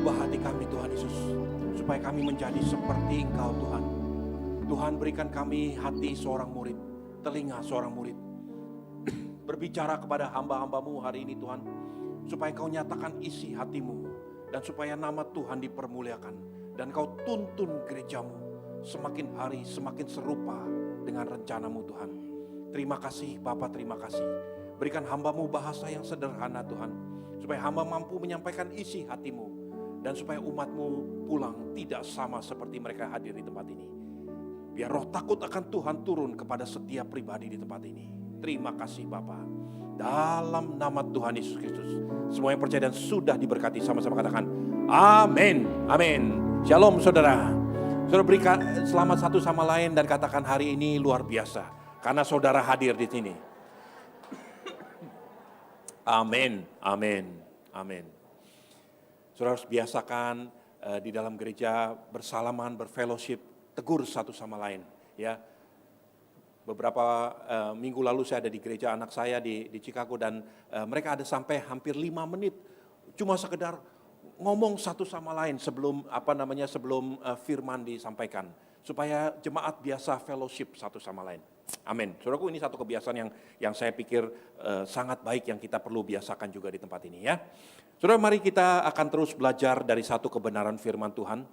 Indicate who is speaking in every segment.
Speaker 1: ubah hati kami Tuhan Yesus, supaya kami menjadi seperti Engkau Tuhan. Tuhan, berikan kami hati seorang murid, telinga seorang murid. Berbicara kepada hamba-hambamu hari ini Tuhan, supaya Kau nyatakan isi hatimu, dan supaya nama Tuhan dipermuliakan, dan Kau tuntun gerejamu semakin hari semakin serupa dengan rencanamu Tuhan. Terima kasih Bapa, terima kasih. Berikan hambamu bahasa yang sederhana Tuhan, supaya hamba mampu menyampaikan isi hatimu, dan supaya umatmu pulang tidak sama seperti mereka hadir di tempat ini. Biar roh takut akan Tuhan turun kepada setiap pribadi di tempat ini. Terima kasih Bapa. Dalam nama Tuhan Yesus Kristus, semua yang percaya dan sudah diberkati sama-sama katakan amin. Amin. Shalom saudara. Saudara berikan selamat satu sama lain dan katakan hari ini luar biasa karena saudara hadir di sini. Amin. Amin. Amin. Saudara harus biasakan di dalam gereja bersalaman, berfellowship, tegur satu sama lain, ya. Beberapa minggu lalu saya ada di gereja anak saya di Chicago dan mereka ada sampai hampir 5 menit cuma sekedar ngomong satu sama lain sebelum sebelum firman disampaikan, supaya jemaat biasa fellowship satu sama lain. Amin. Saudaraku, ini satu kebiasaan yang saya pikir sangat baik yang kita perlu biasakan juga di tempat ini, ya. Saudara, mari kita akan terus belajar dari satu kebenaran firman Tuhan.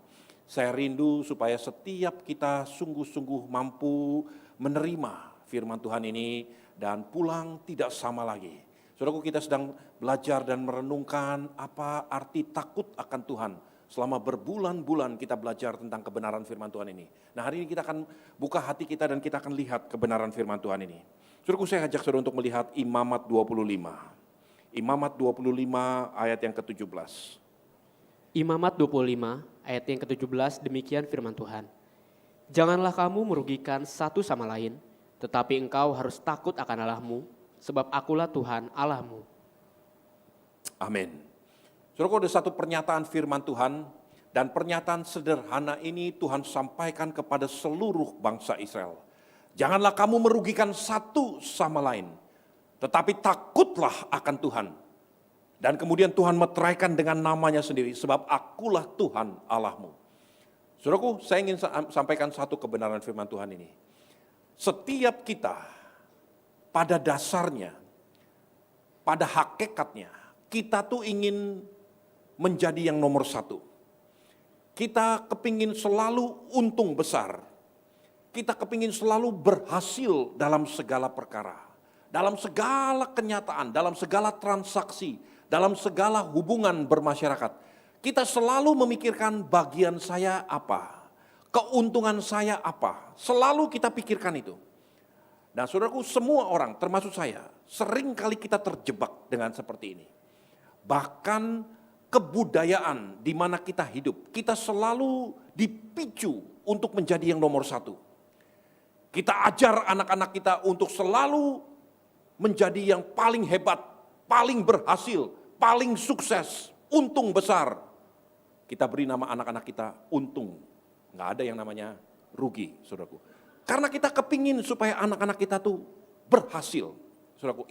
Speaker 1: Saya rindu supaya setiap kita sungguh-sungguh mampu menerima firman Tuhan ini dan pulang tidak sama lagi. Saudaraku, kita sedang belajar dan merenungkan apa arti takut akan Tuhan. Selama berbulan-bulan kita belajar tentang kebenaran firman Tuhan ini. Nah, hari ini kita akan buka hati kita dan kita akan lihat kebenaran firman Tuhan ini. Saudaraku, saya ajak saudara untuk melihat Imamat 25. Imamat 25 ayat yang ke-17.
Speaker 2: Imamat 25 ayat yang ke-17, demikian firman Tuhan. Janganlah kamu merugikan satu sama lain, tetapi engkau harus takut akan Allahmu, sebab akulah Tuhan Allahmu.
Speaker 1: Amin. Saudara, ada satu pernyataan firman Tuhan, dan pernyataan sederhana ini Tuhan sampaikan kepada seluruh bangsa Israel. Janganlah kamu merugikan satu sama lain, tetapi takutlah akan Tuhan. Dan kemudian Tuhan meteraikan dengan namanya sendiri, sebab akulah Tuhan Allahmu. Saudaraku, saya ingin sampaikan satu kebenaran firman Tuhan ini. Setiap kita pada dasarnya, pada hakikatnya, kita tuh ingin menjadi yang nomor satu. Kita kepingin selalu untung besar. Kita kepingin selalu berhasil dalam segala perkara. Dalam segala kenyataan, dalam segala transaksi, dalam segala hubungan bermasyarakat, kita selalu memikirkan bagian saya apa, keuntungan saya apa, selalu kita pikirkan itu. Nah saudaraku, semua orang termasuk saya, sering kali kita terjebak dengan seperti ini. Bahkan kebudayaan di mana kita hidup, kita selalu dipicu untuk menjadi yang nomor satu. Kita ajar anak-anak kita untuk selalu menjadi yang paling hebat, paling berhasil, paling sukses, untung besar. Kita beri nama anak-anak kita untung. Nggak ada yang namanya rugi, saudaraku. Karena kita kepingin supaya anak-anak kita tuh berhasil, saudaraku.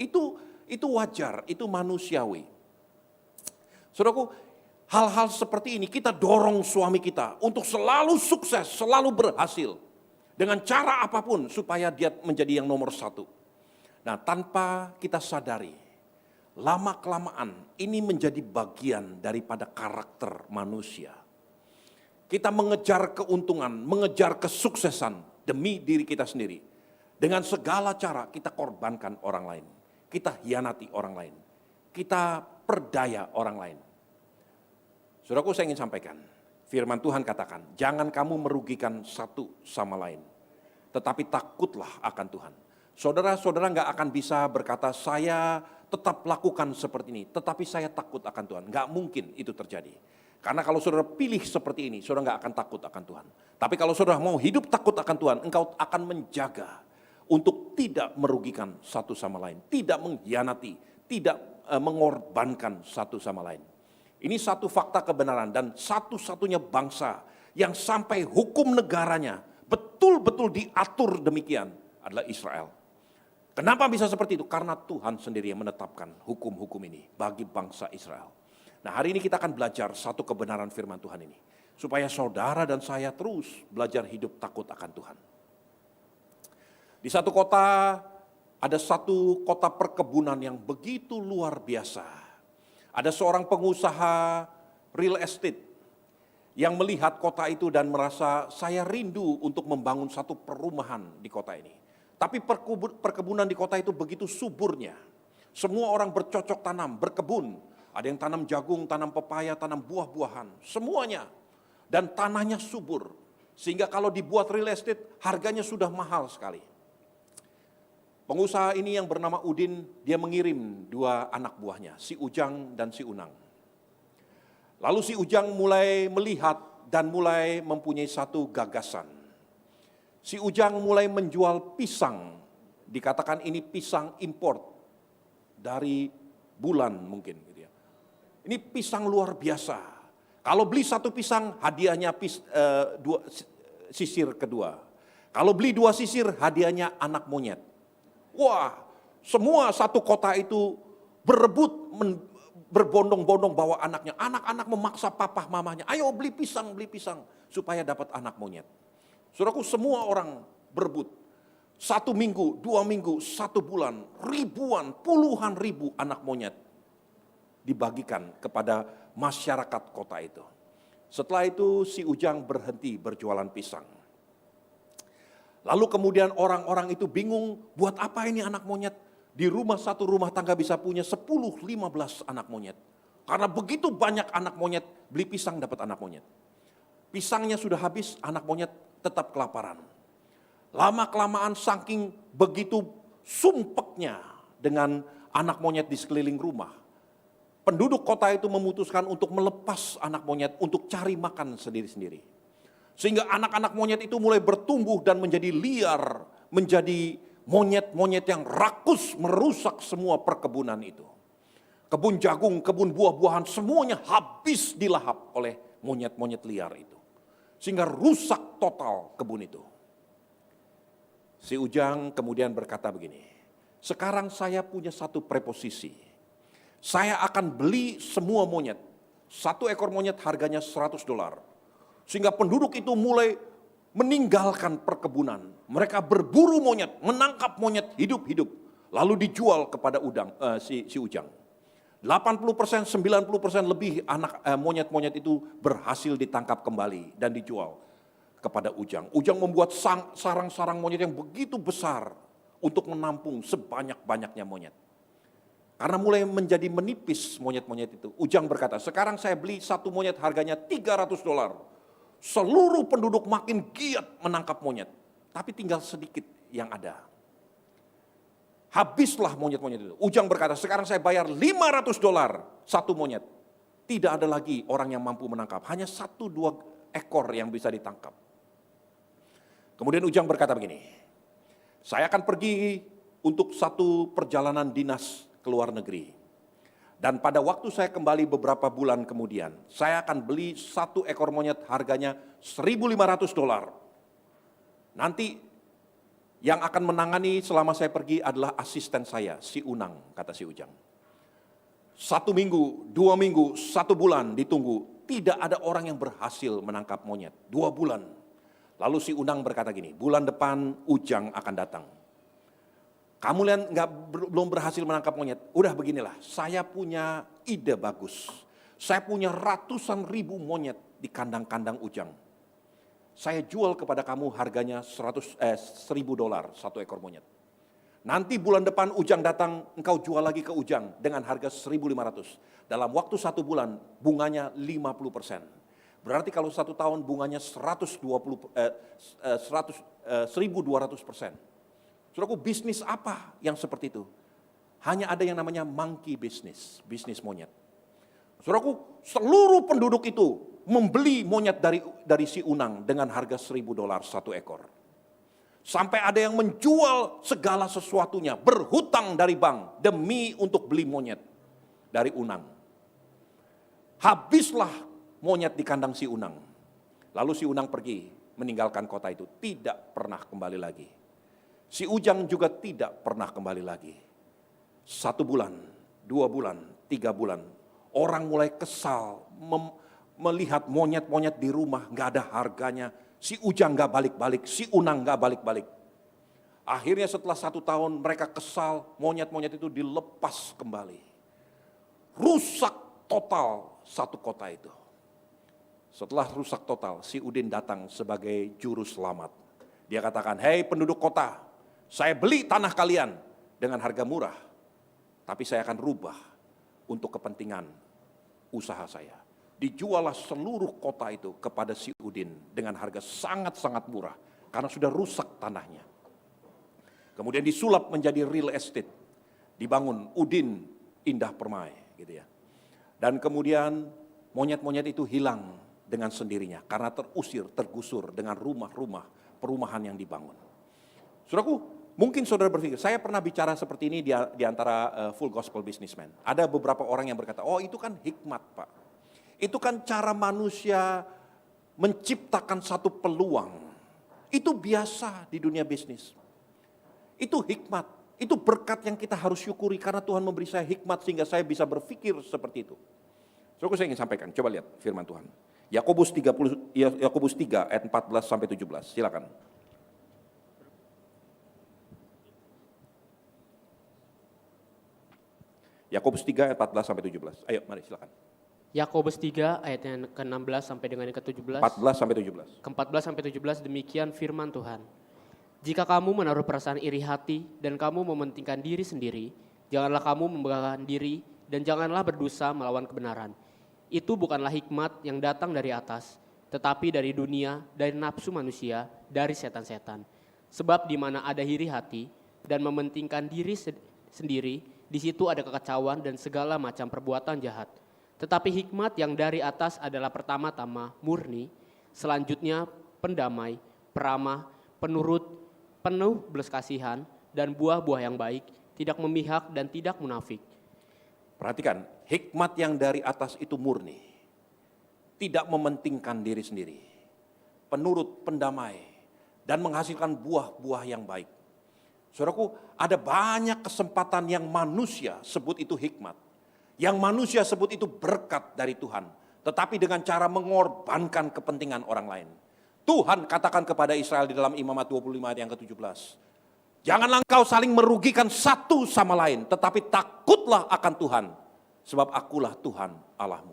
Speaker 1: Itu wajar, itu manusiawi. Saudaraku, hal-hal seperti ini kita dorong suami kita untuk selalu sukses, selalu berhasil. Dengan cara apapun supaya dia menjadi yang nomor satu. Nah, tanpa kita sadari, lama-kelamaan ini menjadi bagian daripada karakter manusia. Kita mengejar keuntungan, mengejar kesuksesan demi diri kita sendiri. Dengan segala cara kita korbankan orang lain. Kita hianati orang lain. Kita perdaya orang lain. Saudaraku, saya ingin sampaikan, firman Tuhan katakan, jangan kamu merugikan satu sama lain, tetapi takutlah akan Tuhan. Saudara-saudara nggak akan bisa berkata, saya tetap lakukan seperti ini, tetapi saya takut akan Tuhan. Nggak mungkin itu terjadi. Karena kalau saudara pilih seperti ini, saudara nggak akan takut akan Tuhan. Tapi kalau saudara mau hidup takut akan Tuhan, engkau akan menjaga untuk tidak merugikan satu sama lain, tidak mengkhianati, tidak mengorbankan satu sama lain. Ini satu fakta kebenaran dan satu-satunya bangsa yang sampai hukum negaranya betul-betul diatur demikian adalah Israel. Kenapa bisa seperti itu? Karena Tuhan sendiri yang menetapkan hukum-hukum ini bagi bangsa Israel. Nah, hari ini kita akan belajar satu kebenaran firman Tuhan ini. Supaya saudara dan saya terus belajar hidup takut akan Tuhan. Di satu kota, ada satu kota perkebunan yang begitu luar biasa. Ada seorang pengusaha real estate yang melihat kota itu dan merasa saya rindu untuk membangun satu perumahan di kota ini. Tapi perkebunan di kota itu begitu suburnya. Semua orang bercocok tanam, berkebun. Ada yang tanam jagung, tanam pepaya, tanam buah-buahan. Semuanya. Dan tanahnya subur. Sehingga kalau dibuat real estate, harganya sudah mahal sekali. Pengusaha ini yang bernama Udin, dia mengirim 2 anak buahnya, si Ujang dan si Unang. Lalu si Ujang mulai melihat dan mulai mempunyai satu gagasan. Si Ujang mulai menjual pisang, dikatakan ini pisang import dari bulan mungkin. Gitu ya. Ini pisang luar biasa. Kalau beli 1 pisang, hadiahnya sisir kedua. Kalau beli 2 sisir, hadiahnya anak monyet. Wah, semua satu kota itu berebut, berbondong-bondong bawa anaknya. Anak-anak memaksa papa mamanya, ayo beli pisang, supaya dapat anak monyet. Saudaraku, semua orang berebut. 1 minggu, 2 minggu, 1 bulan, ribuan, puluhan ribu anak monyet dibagikan kepada masyarakat kota itu. Setelah itu si Ujang berhenti berjualan pisang. Lalu kemudian orang-orang itu bingung, buat apa ini anak monyet? Di satu rumah tangga bisa punya 10-15 anak monyet. Karena begitu banyak anak monyet, beli pisang dapat anak monyet. Pisangnya sudah habis, anak monyet tetap kelaparan. Lama-kelamaan saking begitu sumpeknya dengan anak monyet di sekeliling rumah. Penduduk kota itu memutuskan untuk melepas anak monyet untuk cari makan sendiri-sendiri. Sehingga anak-anak monyet itu mulai bertumbuh dan menjadi liar, menjadi monyet-monyet yang rakus merusak semua perkebunan itu. Kebun jagung, kebun buah-buahan semuanya habis dilahap oleh monyet-monyet liar itu. Sehingga rusak total kebun itu. Si Ujang kemudian berkata begini, sekarang saya punya satu preposisi. Saya akan beli semua monyet. 1 ekor monyet harganya $100. Sehingga penduduk itu mulai meninggalkan perkebunan. Mereka berburu monyet, menangkap monyet hidup-hidup. Lalu dijual kepada si Ujang. 80%, 90% lebih anak monyet-monyet itu berhasil ditangkap kembali dan dijual kepada Ujang. Ujang membuat sarang-sarang monyet yang begitu besar untuk menampung sebanyak-banyaknya monyet. Karena mulai menjadi menipis monyet-monyet itu. Ujang berkata, sekarang saya beli 1 monyet harganya $300. Seluruh penduduk makin giat menangkap monyet. Tapi tinggal sedikit yang ada. Habislah monyet-monyet itu. Ujang berkata, sekarang saya bayar $500 1 monyet. Tidak ada lagi orang yang mampu menangkap. Hanya 1-2 ekor yang bisa ditangkap. Kemudian Ujang berkata begini, saya akan pergi untuk satu perjalanan dinas ke luar negeri. Dan pada waktu saya kembali beberapa bulan kemudian, saya akan beli 1 ekor monyet harganya $1.500. Nanti yang akan menangani selama saya pergi adalah asisten saya, si Unang, kata si Ujang. 1 minggu, 2 minggu, 1 bulan ditunggu, tidak ada orang yang berhasil menangkap monyet. 2 bulan. Lalu si Unang berkata gini, bulan depan Ujang akan datang. Kamu lihat belum berhasil menangkap monyet. Udah beginilah, saya punya ide bagus. Saya punya ratusan ribu monyet di kandang-kandang Ujang. Saya jual kepada kamu harganya $1.000 1 ekor monyet. Nanti bulan depan Ujang datang, engkau jual lagi ke Ujang dengan harga 1.500. Dalam waktu 1 bulan bunganya 50%. Berarti kalau 1 tahun bunganya 1.200%. Saudaraku, bisnis apa yang seperti itu? Hanya ada yang namanya monkey business, bisnis monyet. Saudaraku, seluruh penduduk itu membeli monyet dari si Unang dengan harga $1.000 1 ekor. Sampai ada yang menjual segala sesuatunya, berhutang dari bank demi untuk beli monyet dari Unang. Habislah monyet di kandang si Unang. Lalu si Unang pergi meninggalkan kota itu, tidak pernah kembali lagi. Si Ujang juga tidak pernah kembali lagi. 1 bulan, 2 bulan, 3 bulan. Orang mulai kesal, melihat monyet-monyet di rumah nggak ada harganya. Si Ujang nggak balik-balik, si Unang nggak balik-balik. Akhirnya setelah 1 tahun mereka kesal, monyet-monyet itu dilepas kembali. Rusak total satu kota itu. Setelah rusak total, si Udin datang sebagai juru selamat. Dia katakan, hei penduduk kota, saya beli tanah kalian dengan harga murah. Tapi saya akan rubah untuk kepentingan usaha saya. Dijuallah seluruh kota itu kepada si Udin dengan harga sangat-sangat murah. Karena sudah rusak tanahnya. Kemudian disulap menjadi real estate. Dibangun Udin Indah Permai. Gitu ya. Dan kemudian monyet-monyet itu hilang dengan sendirinya. Karena terusir, tergusur dengan rumah-rumah perumahan yang dibangun. Saudaraku, mungkin saudara berpikir, saya pernah bicara seperti ini di antara full gospel businessman. Ada beberapa orang yang berkata, oh itu kan hikmat Pak. Itu kan cara manusia menciptakan satu peluang. Itu biasa di dunia bisnis. Itu hikmat, itu berkat yang kita harus syukuri karena Tuhan memberi saya hikmat sehingga saya bisa berpikir seperti itu. Saudara, saya ingin sampaikan, coba lihat firman Tuhan. Yakobus 3 ayat 14 sampai 17, silakan. Yakobus 3 ayat 14 sampai 17. Ayo mari silakan.
Speaker 2: Yakobus 3 ayat yang ke-16 sampai dengan yang ke-17.
Speaker 1: 14 sampai 17.
Speaker 2: Ke-14 sampai 17 demikian firman Tuhan. Jika kamu menaruh perasaan iri hati dan kamu mementingkan diri sendiri, janganlah kamu membanggakan diri dan janganlah berdosa melawan kebenaran. Itu bukanlah hikmat yang datang dari atas, tetapi dari dunia, dari nafsu manusia, dari setan-setan. Sebab di mana ada iri hati dan mementingkan diri sendiri, di situ ada kekacauan dan segala macam perbuatan jahat. Tetapi hikmat yang dari atas adalah pertama-tama murni, selanjutnya pendamai, peramah, penurut, penuh belas kasihan, dan buah-buah yang baik, tidak memihak dan tidak munafik.
Speaker 1: Perhatikan, hikmat yang dari atas itu murni, tidak mementingkan diri sendiri, penurut, pendamai, dan menghasilkan buah-buah yang baik. Saudaraku, ada banyak kesempatan yang manusia sebut itu hikmat, yang manusia sebut itu berkat dari Tuhan, tetapi dengan cara mengorbankan kepentingan orang lain. Tuhan katakan kepada Israel di dalam Imamat 25 ayat yang ke-17, janganlah engkau saling merugikan satu sama lain, tetapi takutlah akan Tuhan, sebab akulah Tuhan Allahmu.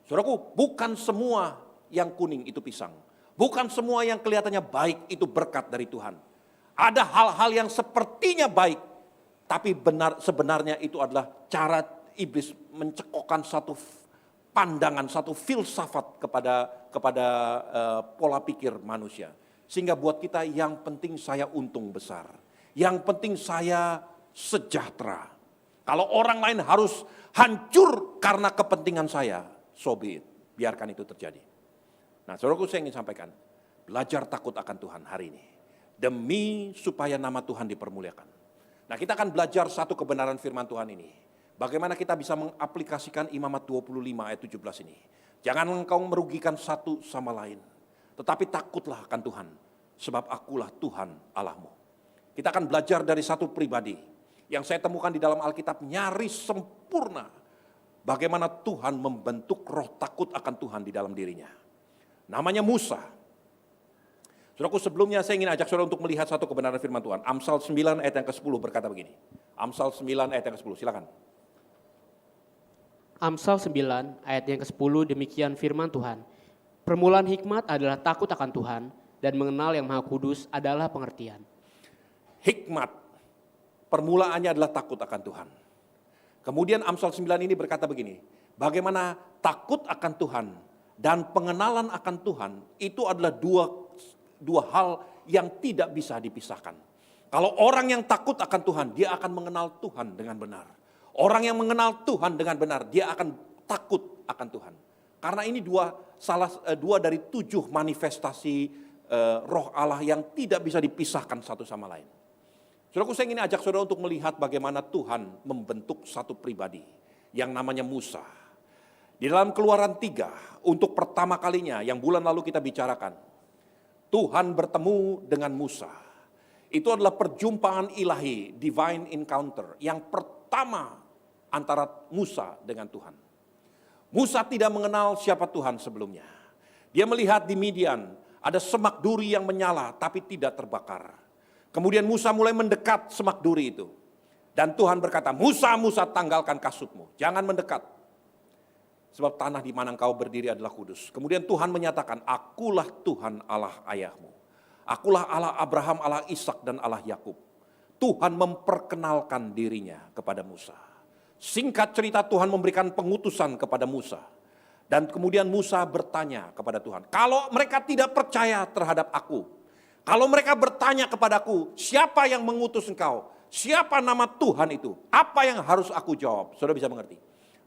Speaker 1: Saudaraku, bukan semua yang kuning itu pisang. Bukan semua yang kelihatannya baik itu berkat dari Tuhan. Ada hal-hal yang sepertinya baik, tapi sebenarnya itu adalah cara iblis mencekokkan satu pandangan, satu filsafat kepada pola pikir manusia. Sehingga buat kita yang penting saya untung besar. Yang penting saya sejahtera. Kalau orang lain harus hancur karena kepentingan saya, so be it. Biarkan itu terjadi. Nah, saudaraku, saya ingin sampaikan, belajar takut akan Tuhan hari ini. Demi supaya nama Tuhan dipermuliakan. Nah, kita akan belajar satu kebenaran firman Tuhan ini. Bagaimana kita bisa mengaplikasikan Imamat 25 ayat 17 ini. Jangan engkau merugikan satu sama lain. Tetapi takutlah akan Tuhan. Sebab akulah Tuhan Allahmu. Kita akan belajar dari satu pribadi. Yang saya temukan di dalam Alkitab nyaris sempurna. Bagaimana Tuhan membentuk roh takut akan Tuhan di dalam dirinya. Namanya Musa. Saudaraku, sebelumnya saya ingin ajak saudara untuk melihat satu kebenaran firman Tuhan. Amsal 9 ayat yang ke-10 berkata begini. Amsal 9 ayat yang ke-10, silakan.
Speaker 2: Amsal 9 ayat yang ke-10 demikian firman Tuhan. Permulaan hikmat adalah takut akan Tuhan dan mengenal yang Maha Kudus adalah pengertian.
Speaker 1: Hikmat, permulaannya adalah takut akan Tuhan. Kemudian Amsal 9 ini berkata begini, bagaimana takut akan Tuhan dan pengenalan akan Tuhan itu adalah dua hal yang tidak bisa dipisahkan. Kalau orang yang takut akan Tuhan, dia akan mengenal Tuhan dengan benar. Orang yang mengenal Tuhan dengan benar, dia akan takut akan Tuhan. Karena ini dua dari 7 manifestasi roh Allah yang tidak bisa dipisahkan satu sama lain. Saudaraku, saya ingin ajak saudara untuk melihat bagaimana Tuhan membentuk satu pribadi yang namanya Musa. Di dalam Keluaran 3, untuk pertama kalinya yang bulan lalu kita bicarakan, Tuhan bertemu dengan Musa. Itu adalah perjumpaan ilahi, divine encounter, yang pertama antara Musa dengan Tuhan. Musa tidak mengenal siapa Tuhan sebelumnya. Dia melihat di Midian ada semak duri yang menyala tapi tidak terbakar. Kemudian Musa mulai mendekat semak duri itu. Dan Tuhan berkata, Musa, Musa, tanggalkan kasutmu, jangan mendekat. Sebab tanah di mana engkau berdiri adalah kudus. Kemudian Tuhan menyatakan, akulah Tuhan Allah ayahmu. Akulah Allah Abraham, Allah Ishak dan Allah Yakub. Tuhan memperkenalkan dirinya kepada Musa. Singkat cerita, Tuhan memberikan pengutusan kepada Musa. Dan kemudian Musa bertanya kepada Tuhan, kalau mereka tidak percaya terhadap aku, kalau mereka bertanya kepadaku, siapa yang mengutus engkau? Siapa nama Tuhan itu? Apa yang harus aku jawab? Saudara bisa mengerti.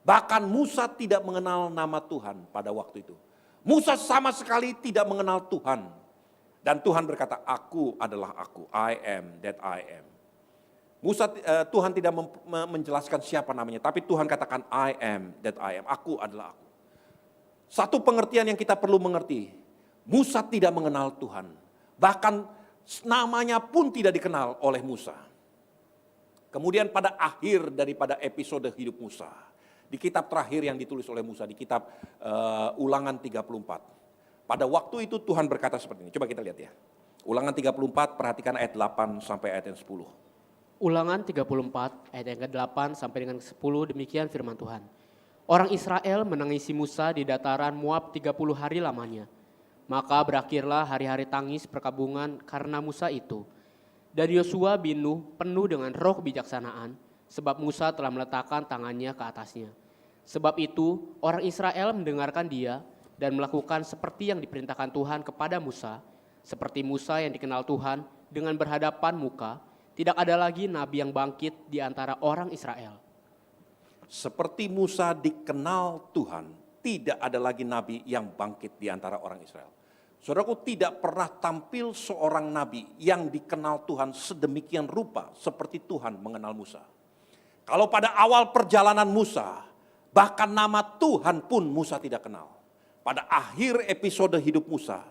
Speaker 1: Bahkan Musa tidak mengenal nama Tuhan pada waktu itu. Musa sama sekali tidak mengenal Tuhan. Dan Tuhan berkata, aku adalah aku. I am that I am. Tuhan tidak menjelaskan siapa namanya. Tapi Tuhan katakan, I am that I am. Aku adalah aku. Satu pengertian yang kita perlu mengerti. Musa tidak mengenal Tuhan. Bahkan namanya pun tidak dikenal oleh Musa. Kemudian pada akhir daripada episode hidup Musa, di kitab terakhir yang ditulis oleh Musa, di kitab Ulangan 34. Pada waktu itu Tuhan berkata seperti ini, coba kita lihat ya. Ulangan 34, perhatikan ayat 8 sampai ayat yang 10.
Speaker 2: Ulangan 34 ayat yang ke-8 sampai dengan ke-10, demikian firman Tuhan. Orang Israel menangisi Musa di dataran Moab 30 hari lamanya. Maka berakhirlah hari-hari tangis perkabungan karena Musa itu. Dan Yosua bin Nun penuh dengan roh kebijaksanaan, sebab Musa telah meletakkan tangannya ke atasnya. Sebab itu orang Israel mendengarkan dia dan melakukan seperti yang diperintahkan Tuhan kepada Musa. Seperti Musa yang dikenal Tuhan dengan berhadapan muka, tidak ada lagi nabi yang bangkit di antara orang Israel.
Speaker 1: Seperti Musa dikenal Tuhan, tidak ada lagi nabi yang bangkit di antara orang Israel. Saudaraku, tidak pernah tampil seorang nabi yang dikenal Tuhan sedemikian rupa seperti Tuhan mengenal Musa. Kalau pada awal perjalanan Musa, bahkan nama Tuhan pun Musa tidak kenal. Pada akhir episode hidup Musa,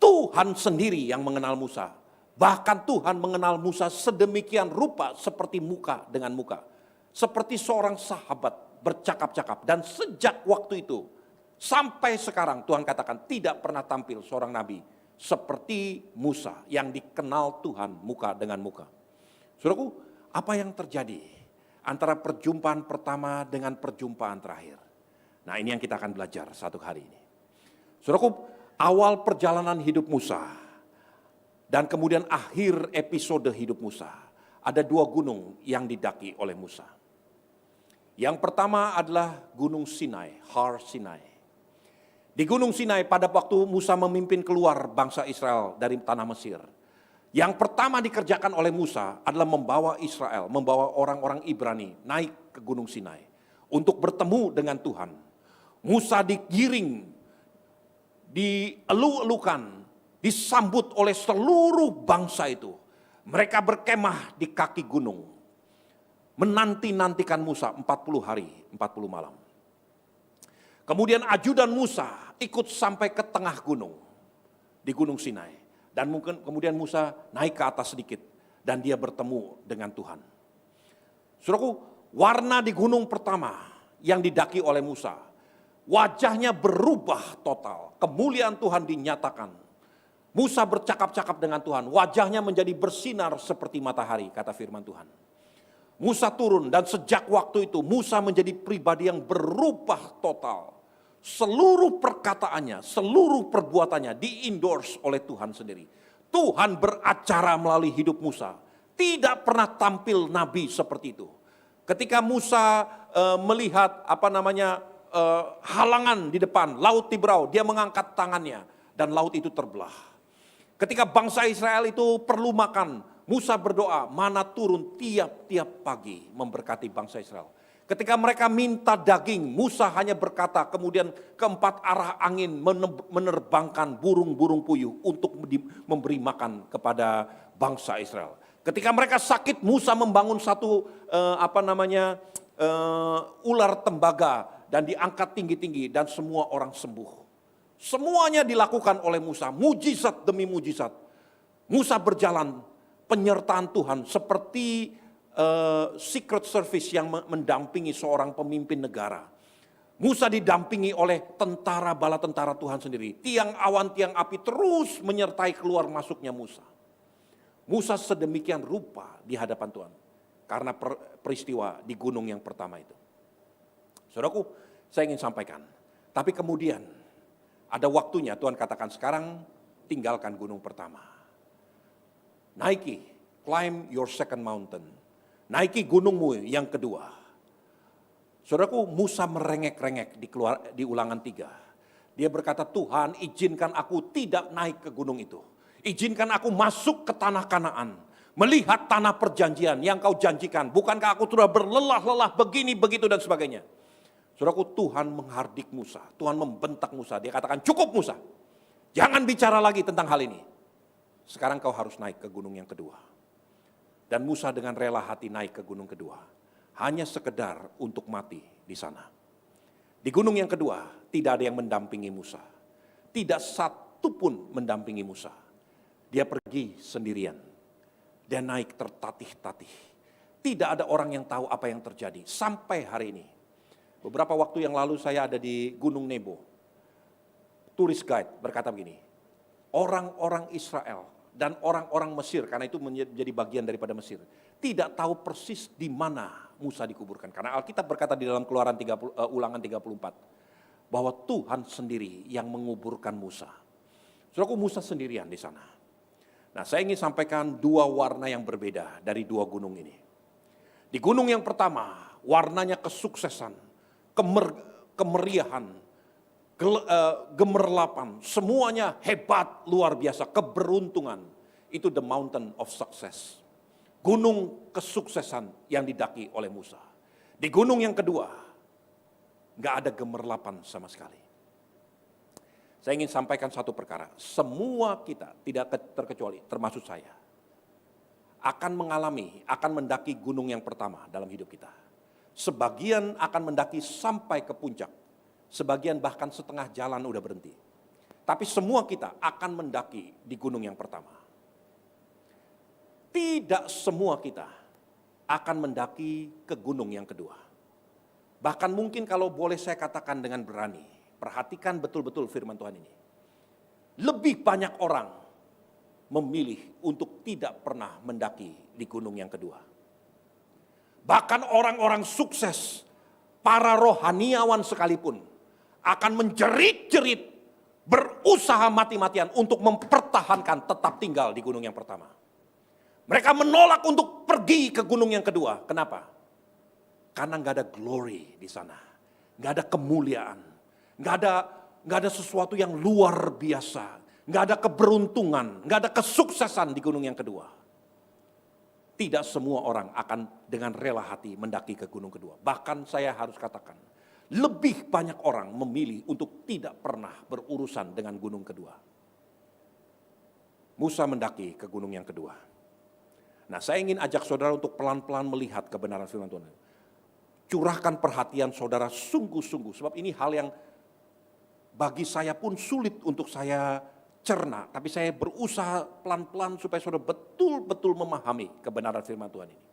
Speaker 1: Tuhan sendiri yang mengenal Musa. Bahkan Tuhan mengenal Musa sedemikian rupa seperti muka dengan muka. Seperti seorang sahabat bercakap-cakap. Dan sejak waktu itu sampai sekarang Tuhan katakan tidak pernah tampil seorang nabi seperti Musa yang dikenal Tuhan muka dengan muka. Saudaraku, apa yang terjadi antara perjumpaan pertama dengan perjumpaan terakhir? Nah, ini yang kita akan belajar satu hari ini. Saudaraku, awal perjalanan hidup Musa dan kemudian akhir episode hidup Musa, ada dua gunung yang didaki oleh Musa. Yang pertama adalah Gunung Sinai, Har Sinai. Di Gunung Sinai pada waktu Musa memimpin keluar bangsa Israel dari tanah Mesir. Yang pertama dikerjakan oleh Musa adalah membawa Israel, membawa orang-orang Ibrani naik ke Gunung Sinai untuk bertemu dengan Tuhan. Musa digiring, dielu-elukan, disambut oleh seluruh bangsa itu. Mereka berkemah di kaki gunung. Menanti-nantikan Musa 40 hari, 40 malam. Kemudian ajudan Musa ikut sampai ke tengah gunung, di Gunung Sinai. Dan mungkin kemudian Musa naik ke atas sedikit dan dia bertemu dengan Tuhan. Saudaraku, warna di gunung pertama yang didaki oleh Musa, wajahnya berubah total. Kemuliaan Tuhan dinyatakan. Musa bercakap-cakap dengan Tuhan, wajahnya menjadi bersinar seperti matahari, kata firman Tuhan. Musa turun dan sejak waktu itu Musa menjadi pribadi yang berubah total. Seluruh perkataannya, seluruh perbuatannya di-endorse oleh Tuhan sendiri. Tuhan beracara melalui hidup Musa. Tidak pernah tampil nabi seperti itu. Ketika Musa melihat halangan di depan, laut Tiberau, dia mengangkat tangannya dan laut itu terbelah. Ketika bangsa Israel itu perlu makan, Musa berdoa, mana turun tiap-tiap pagi memberkati bangsa Israel. Ketika mereka minta daging, Musa hanya berkata, kemudian keempat arah angin menerbangkan burung-burung puyuh untuk memberi makan kepada bangsa Israel. Ketika mereka sakit, Musa membangun satu ular tembaga dan diangkat tinggi-tinggi dan semua orang sembuh. Semuanya dilakukan oleh Musa, mujizat demi mujizat. Musa berjalan penyertaan Tuhan seperti secret service yang mendampingi seorang pemimpin negara. Musa didampingi oleh tentara bala tentara Tuhan sendiri. Tiang awan, tiang api terus menyertai keluar masuknya Musa. Musa sedemikian rupa di hadapan Tuhan. Karena peristiwa di gunung yang pertama itu. Saudaraku, saya ingin sampaikan. Tapi kemudian ada waktunya Tuhan katakan sekarang tinggalkan gunung pertama. Naiki, climb your second mountain. Naiki gunungmu yang kedua. Saudaraku, Musa merengek-rengek di Ulangan 3. Dia berkata, Tuhan izinkan aku tidak naik ke gunung itu. Izinkan aku masuk ke tanah Kanaan. Melihat tanah perjanjian yang kau janjikan. Bukankah aku sudah berlelah-lelah begini, begitu dan sebagainya. Saudaraku, Tuhan menghardik Musa. Tuhan membentak Musa. Dia katakan, cukup Musa. Jangan bicara lagi tentang hal ini. Sekarang kau harus naik ke gunung yang kedua. Dan Musa dengan rela hati naik ke gunung kedua. Hanya sekedar untuk mati di sana. Di gunung yang kedua, tidak ada yang mendampingi Musa. Tidak satu pun mendampingi Musa. Dia pergi sendirian. Dia naik tertatih-tatih. Tidak ada orang yang tahu apa yang terjadi. Sampai hari ini. Beberapa waktu yang lalu saya ada di Gunung Nebo. Turis guide berkata begini. Orang-orang Israel dan orang-orang Mesir, karena itu menjadi bagian daripada Mesir, tidak tahu persis di mana Musa dikuburkan. Karena Alkitab berkata di dalam Ulangan 34, bahwa Tuhan sendiri yang menguburkan Musa. Saudaraku, Musa sendirian di sana. Nah, saya ingin sampaikan dua warna yang berbeda dari dua gunung ini. Di gunung yang pertama, warnanya kesuksesan, kemeriahan, gemerlapan, semuanya hebat, luar biasa, keberuntungan. Itu the mountain of success. Gunung kesuksesan yang didaki oleh Musa. Di gunung yang kedua, gak ada gemerlapan sama sekali. Saya ingin sampaikan satu perkara. Semua kita, tidak terkecuali, termasuk saya, akan mendaki gunung yang pertama dalam hidup kita. Sebagian akan mendaki sampai ke puncak. Sebagian bahkan setengah jalan udah berhenti. Tapi semua kita akan mendaki di gunung yang pertama. Tidak semua kita akan mendaki ke gunung yang kedua. Bahkan mungkin kalau boleh saya katakan dengan berani, perhatikan betul-betul firman Tuhan ini. Lebih banyak orang memilih untuk tidak pernah mendaki di gunung yang kedua. Bahkan orang-orang sukses, para rohaniawan sekalipun, akan menjerit-jerit, berusaha mati-matian untuk mempertahankan tetap tinggal di gunung yang pertama. Mereka menolak untuk pergi ke gunung yang kedua. Kenapa? Karena nggak ada glory di sana, nggak ada kemuliaan, nggak ada sesuatu yang luar biasa, nggak ada keberuntungan, nggak ada kesuksesan di gunung yang kedua. Tidak semua orang akan dengan rela hati mendaki ke gunung kedua. Bahkan saya harus katakan, lebih banyak orang memilih untuk tidak pernah berurusan dengan gunung kedua. Musa mendaki ke gunung yang kedua. Nah, saya ingin ajak saudara untuk pelan-pelan melihat kebenaran firman Tuhan. Curahkan perhatian saudara sungguh-sungguh, sebab ini hal yang bagi saya pun sulit untuk saya cerna, tapi saya berusaha pelan-pelan supaya saudara betul-betul memahami kebenaran firman Tuhan ini.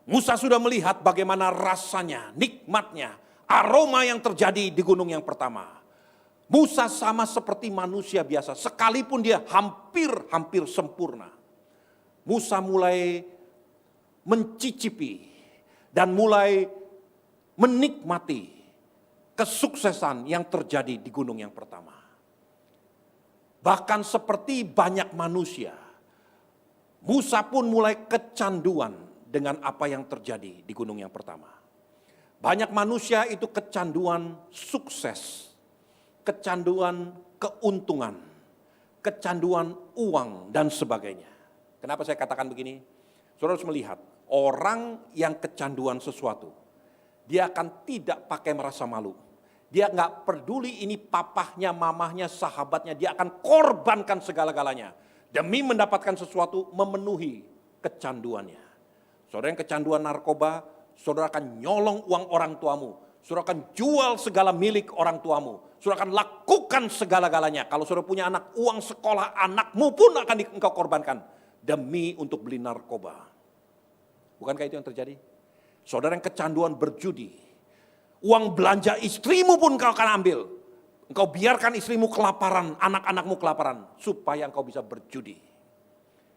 Speaker 1: Musa sudah melihat bagaimana rasanya, nikmatnya, aroma yang terjadi di gunung yang pertama. Musa sama seperti manusia biasa, sekalipun dia hampir sempurna. Musa mulai mencicipi dan mulai menikmati kesuksesan yang terjadi di gunung yang pertama. Bahkan seperti banyak manusia, Musa pun mulai kecanduan dengan apa yang terjadi di gunung yang pertama. Banyak manusia itu kecanduan sukses, kecanduan keuntungan, kecanduan uang dan sebagainya. Kenapa saya katakan begini? Saudara harus melihat, orang yang kecanduan sesuatu, dia akan tidak pakai merasa malu. Dia nggak peduli ini papahnya, mamahnya, sahabatnya, dia akan korbankan segala-galanya. Demi mendapatkan sesuatu, memenuhi kecanduannya. Saudara yang kecanduan narkoba, saudara akan nyolong uang orang tuamu. Saudara akan jual segala milik orang tuamu. Saudara akan lakukan segala-galanya. Kalau saudara punya anak, uang sekolah anakmu pun akan engkau korbankan. Demi untuk beli narkoba. Bukankah itu yang terjadi? Saudara yang kecanduan berjudi. Uang belanja istrimu pun kau akan ambil. Engkau biarkan istrimu kelaparan, anak-anakmu kelaparan, supaya engkau bisa berjudi.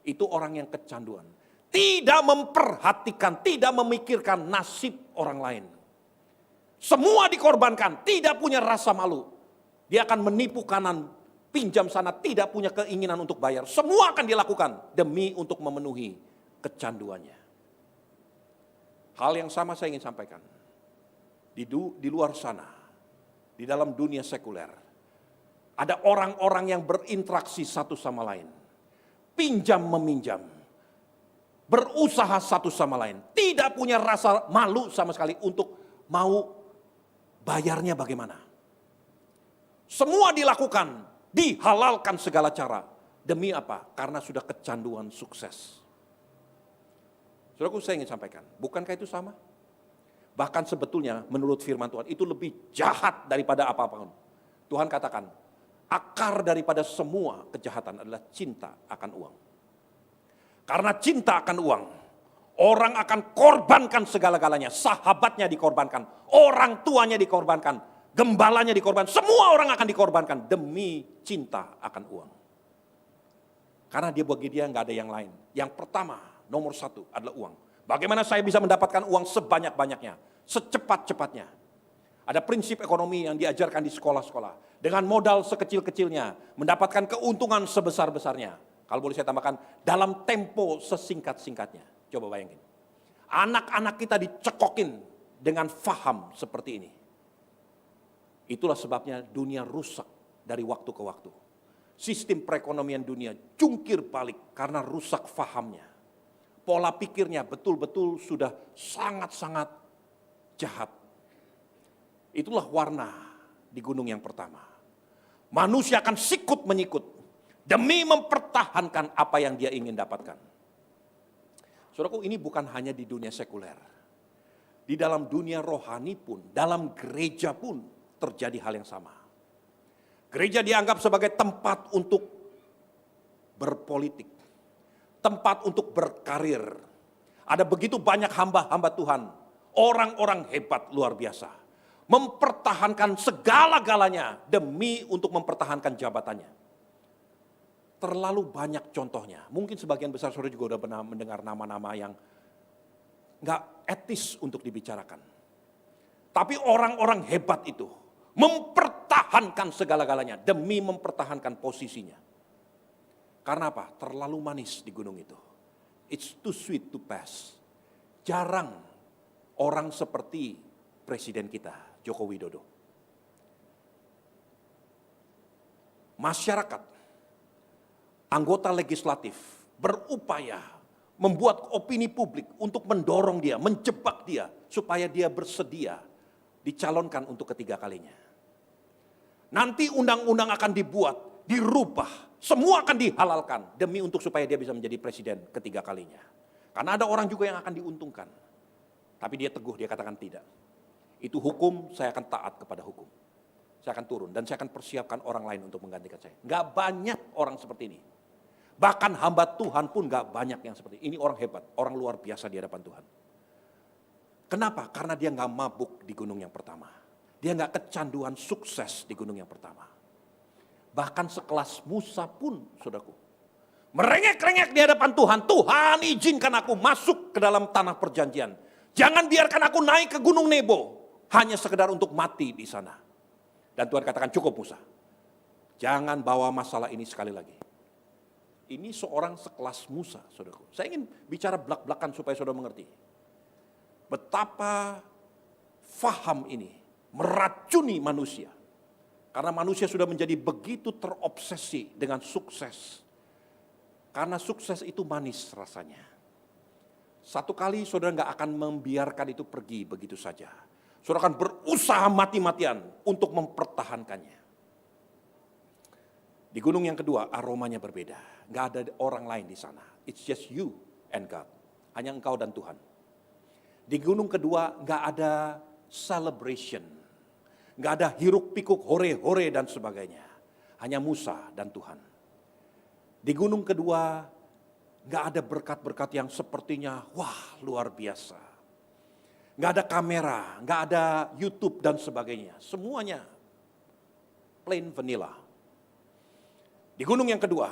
Speaker 1: Itu orang yang kecanduan. Tidak memperhatikan, tidak memikirkan nasib orang lain. Semua dikorbankan, tidak punya rasa malu. Dia akan menipu kanan, pinjam sana, tidak punya keinginan untuk bayar. Semua akan dilakukan demi untuk memenuhi kecanduannya. Hal yang sama saya ingin sampaikan. Di luar sana, di dalam dunia sekuler, ada orang-orang yang berinteraksi satu sama lain. Pinjam meminjam, berusaha satu sama lain. Tidak punya rasa malu sama sekali untuk mau bayarnya bagaimana. Semua dilakukan, dihalalkan segala cara. Demi apa? Karena sudah kecanduan sukses. Saudaraku, saya ingin sampaikan, bukankah itu sama? Bahkan sebetulnya menurut firman Tuhan itu lebih jahat daripada apapun. Tuhan katakan, akar daripada semua kejahatan adalah cinta akan uang. Karena cinta akan uang, orang akan korbankan segala-galanya. Sahabatnya dikorbankan, orang tuanya dikorbankan, gembalanya dikorbankan, semua orang akan dikorbankan demi cinta akan uang. Karena bagi dia nggak ada yang lain. Yang pertama, nomor satu adalah uang. Bagaimana saya bisa mendapatkan uang sebanyak-banyaknya, secepat-cepatnya. Ada prinsip ekonomi yang diajarkan di sekolah-sekolah. Dengan modal sekecil-kecilnya, mendapatkan keuntungan sebesar-besarnya. Kalau boleh saya tambahkan, dalam tempo sesingkat-singkatnya. Coba bayangin. Anak-anak kita dicekokin dengan faham seperti ini. Itulah sebabnya dunia rusak dari waktu ke waktu. Sistem perekonomian dunia jungkir balik karena rusak fahamnya. Pola pikirnya betul-betul sudah sangat-sangat jahat. Itulah warna di gunung yang pertama. Manusia akan sikut menyikut demi mempertahankan apa yang dia ingin dapatkan. Saudaraku, ini bukan hanya di dunia sekuler. Di dalam dunia rohani pun, dalam gereja pun terjadi hal yang sama. Gereja dianggap sebagai tempat untuk berpolitik. Tempat untuk berkarir. Ada begitu banyak hamba-hamba Tuhan. Orang-orang hebat luar biasa. Mempertahankan segala-galanya demi untuk mempertahankan jabatannya. Terlalu banyak contohnya. Mungkin sebagian besar saudara juga sudah pernah mendengar nama-nama yang gak etis untuk dibicarakan. Tapi orang-orang hebat itu mempertahankan segala-galanya demi mempertahankan posisinya. Karena apa? Terlalu manis di gunung itu. It's too sweet to pass. Jarang orang seperti presiden kita, Joko Widodo. Masyarakat, anggota legislatif berupaya membuat opini publik untuk mendorong dia, menjebak dia, supaya dia bersedia dicalonkan untuk ketiga kalinya. Nanti undang-undang akan dibuat, dirubah. Semua akan dihalalkan demi untuk supaya dia bisa menjadi presiden ketiga kalinya. Karena ada orang juga yang akan diuntungkan. Tapi dia teguh, dia katakan tidak. Itu hukum, saya akan taat kepada hukum. Saya akan turun dan saya akan persiapkan orang lain untuk menggantikan saya. Gak banyak orang seperti ini. Bahkan hamba Tuhan pun gak banyak yang seperti ini. Ini orang hebat, orang luar biasa di hadapan Tuhan. Kenapa? Karena dia gak mabuk di gunung yang pertama. Dia gak kecanduan sukses di gunung yang pertama. Bahkan sekelas Musa pun, saudaraku, merengek-rengek di hadapan Tuhan. Tuhan, izinkan aku masuk ke dalam tanah perjanjian. Jangan biarkan aku naik ke gunung Nebo. Hanya sekedar untuk mati di sana. Dan Tuhan katakan, cukup Musa. Jangan bawa masalah ini sekali lagi. Ini seorang sekelas Musa, saudaraku. Saya ingin bicara belak-belakan supaya saudara mengerti. Betapa faham ini meracuni manusia. Karena manusia sudah menjadi begitu terobsesi dengan sukses. Karena sukses itu manis rasanya. Satu kali saudara nggak akan membiarkan itu pergi begitu saja. Saudara akan berusaha mati-matian untuk mempertahankannya. Di gunung yang kedua aromanya berbeda. Nggak ada orang lain di sana. It's just you and God. Hanya engkau dan Tuhan. Di gunung kedua nggak ada celebration. Nggak ada hiruk pikuk hore-hore dan sebagainya. Hanya Musa dan Tuhan. Di gunung kedua nggak ada berkat-berkat yang sepertinya wah luar biasa. nggak ada kamera, nggak ada YouTube dan sebagainya. Semuanya plain vanilla. Di gunung yang kedua,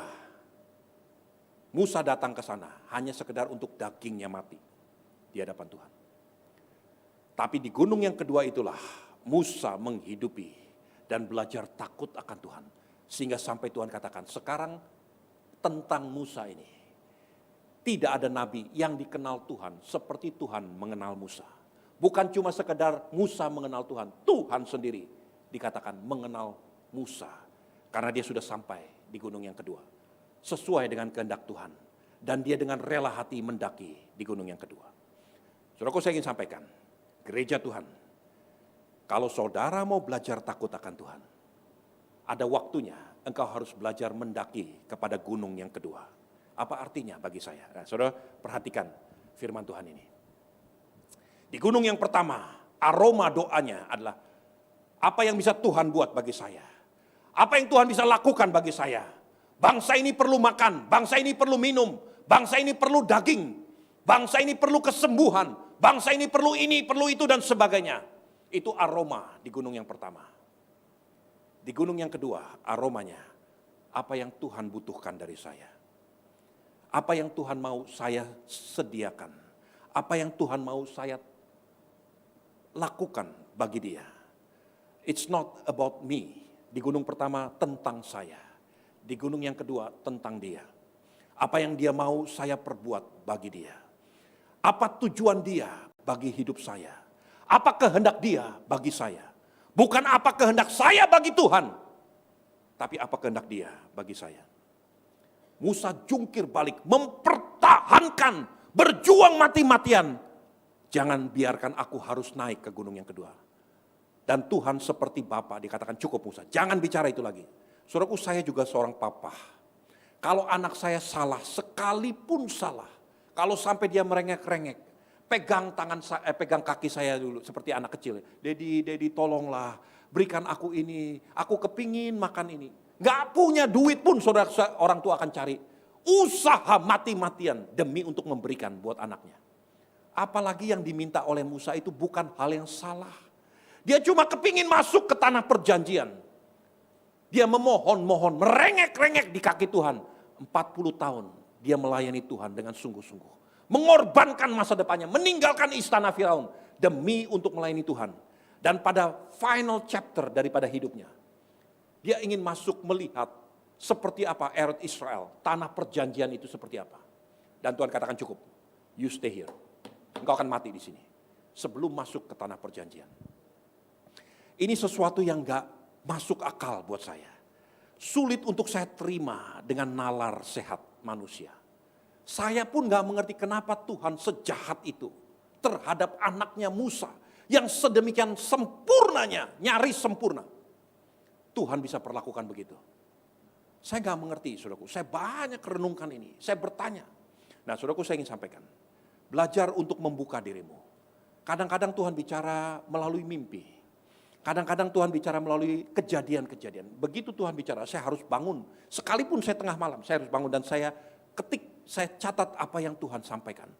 Speaker 1: Musa datang ke sana hanya sekedar untuk dagingnya mati di hadapan Tuhan. Tapi di gunung yang kedua itulah Musa menghidupi dan belajar takut akan Tuhan. Sehingga sampai Tuhan katakan, sekarang tentang Musa ini, tidak ada nabi yang dikenal Tuhan seperti Tuhan mengenal Musa. Bukan cuma sekedar Musa mengenal Tuhan, Tuhan sendiri dikatakan mengenal Musa. Karena dia sudah sampai di gunung yang kedua. Sesuai dengan kehendak Tuhan. Dan dia dengan rela hati mendaki di gunung yang kedua. Saudaraku, saya ingin sampaikan, gereja Tuhan, kalau saudara mau belajar takut akan Tuhan, ada waktunya engkau harus belajar mendaki kepada gunung yang kedua. Apa artinya bagi saya? Nah, saudara perhatikan firman Tuhan ini. Di gunung yang pertama, aroma doanya adalah apa yang bisa Tuhan buat bagi saya. Apa yang Tuhan bisa lakukan bagi saya. Bangsa ini perlu makan, bangsa ini perlu minum, bangsa ini perlu daging, bangsa ini perlu kesembuhan, bangsa ini perlu ini, perlu itu dan sebagainya. Itu aroma di gunung yang pertama. Di gunung yang kedua, aromanya apa yang Tuhan butuhkan dari saya. Apa yang Tuhan mau saya sediakan. Apa yang Tuhan mau saya lakukan bagi dia. It's not about me. Di gunung pertama tentang saya. Di gunung yang kedua tentang dia. Apa yang dia mau saya perbuat bagi dia. Apa tujuan dia bagi hidup saya. Apa kehendak dia bagi saya. Bukan apa kehendak saya bagi Tuhan. Tapi apa kehendak dia bagi saya. Musa jungkir balik, mempertahankan, berjuang mati-matian. Jangan biarkan aku harus naik ke gunung yang kedua. Dan Tuhan seperti Bapa dikatakan cukup Musa. Jangan bicara itu lagi. Saudaraku, saya juga seorang papa. Kalau anak saya salah, sekalipun salah. Kalau sampai dia merengek-rengek. Pegang kaki saya dulu seperti anak kecil. Dedi tolonglah, berikan aku ini. Aku kepingin makan ini. Gak punya duit pun saudara, orang tua akan cari. Usaha mati-matian demi untuk memberikan buat anaknya. Apalagi yang diminta oleh Musa itu bukan hal yang salah. Dia cuma kepingin masuk ke tanah perjanjian. Dia memohon-mohon, merengek-rengek di kaki Tuhan. 40 tahun dia melayani Tuhan dengan sungguh-sungguh. Mengorbankan masa depannya, meninggalkan istana Firaun demi untuk melayani Tuhan. Dan pada final chapter daripada hidupnya, dia ingin masuk melihat seperti apa Eretz Israel, tanah perjanjian itu seperti apa. Dan Tuhan katakan cukup, you stay here. Engkau akan mati di sini sebelum masuk ke tanah perjanjian. Ini sesuatu yang gak masuk akal buat saya. Sulit untuk saya terima dengan nalar sehat manusia. Saya pun gak mengerti kenapa Tuhan sejahat itu terhadap anaknya Musa yang sedemikian sempurnanya, nyaris sempurna. Tuhan bisa perlakukan begitu. Saya gak mengerti, saudaraku. Saya banyak renungkan ini. Saya bertanya. Nah, saudaraku, saya ingin sampaikan. Belajar untuk membuka dirimu. Kadang-kadang Tuhan bicara melalui mimpi. Kadang-kadang Tuhan bicara melalui kejadian-kejadian. Begitu Tuhan bicara, saya harus bangun. Sekalipun saya tengah malam, saya harus bangun dan saya ketik, saya catat apa yang Tuhan sampaikan.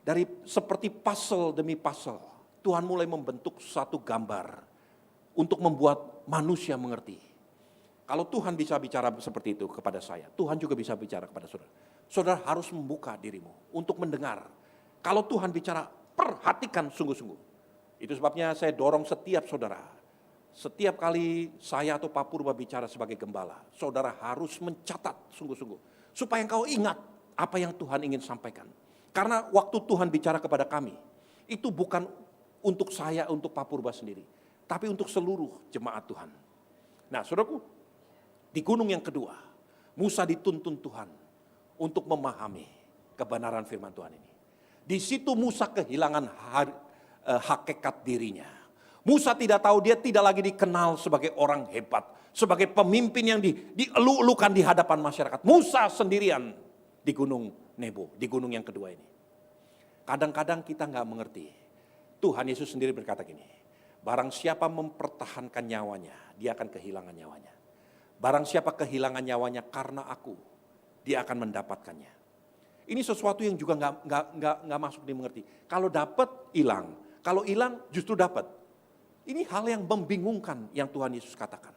Speaker 1: Dari seperti puzzle demi puzzle, Tuhan mulai membentuk satu gambar untuk membuat manusia mengerti. Kalau Tuhan bisa bicara seperti itu kepada saya, Tuhan juga bisa bicara kepada saudara. Saudara harus membuka dirimu untuk mendengar. Kalau Tuhan bicara, perhatikan sungguh-sungguh. Itu sebabnya saya dorong setiap saudara. Setiap kali saya atau Pak Purba bicara sebagai gembala, saudara harus mencatat sungguh-sungguh. Supaya engkau ingat apa yang Tuhan ingin sampaikan. Karena waktu Tuhan bicara kepada kami, itu bukan untuk saya, untuk Pak Purba sendiri. Tapi untuk seluruh jemaat Tuhan. Nah, saudaraku, di gunung yang kedua, Musa dituntun Tuhan untuk memahami kebenaran firman Tuhan ini. Di situ Musa kehilangan hakikat dirinya. Musa tidak tahu, dia tidak lagi dikenal sebagai orang hebat, sebagai pemimpin yang dielu-elukan di hadapan masyarakat. Musa sendirian di gunung Nebo, di gunung yang kedua ini. Kadang-kadang kita nggak mengerti. Tuhan Yesus sendiri berkata gini, barang siapa mempertahankan nyawanya, dia akan kehilangan nyawanya. Barang siapa kehilangan nyawanya karena aku, dia akan mendapatkannya. Ini sesuatu yang juga nggak masuk dimengerti. Kalau dapat, hilang. Kalau hilang, justru dapat. Ini hal yang membingungkan yang Tuhan Yesus katakan.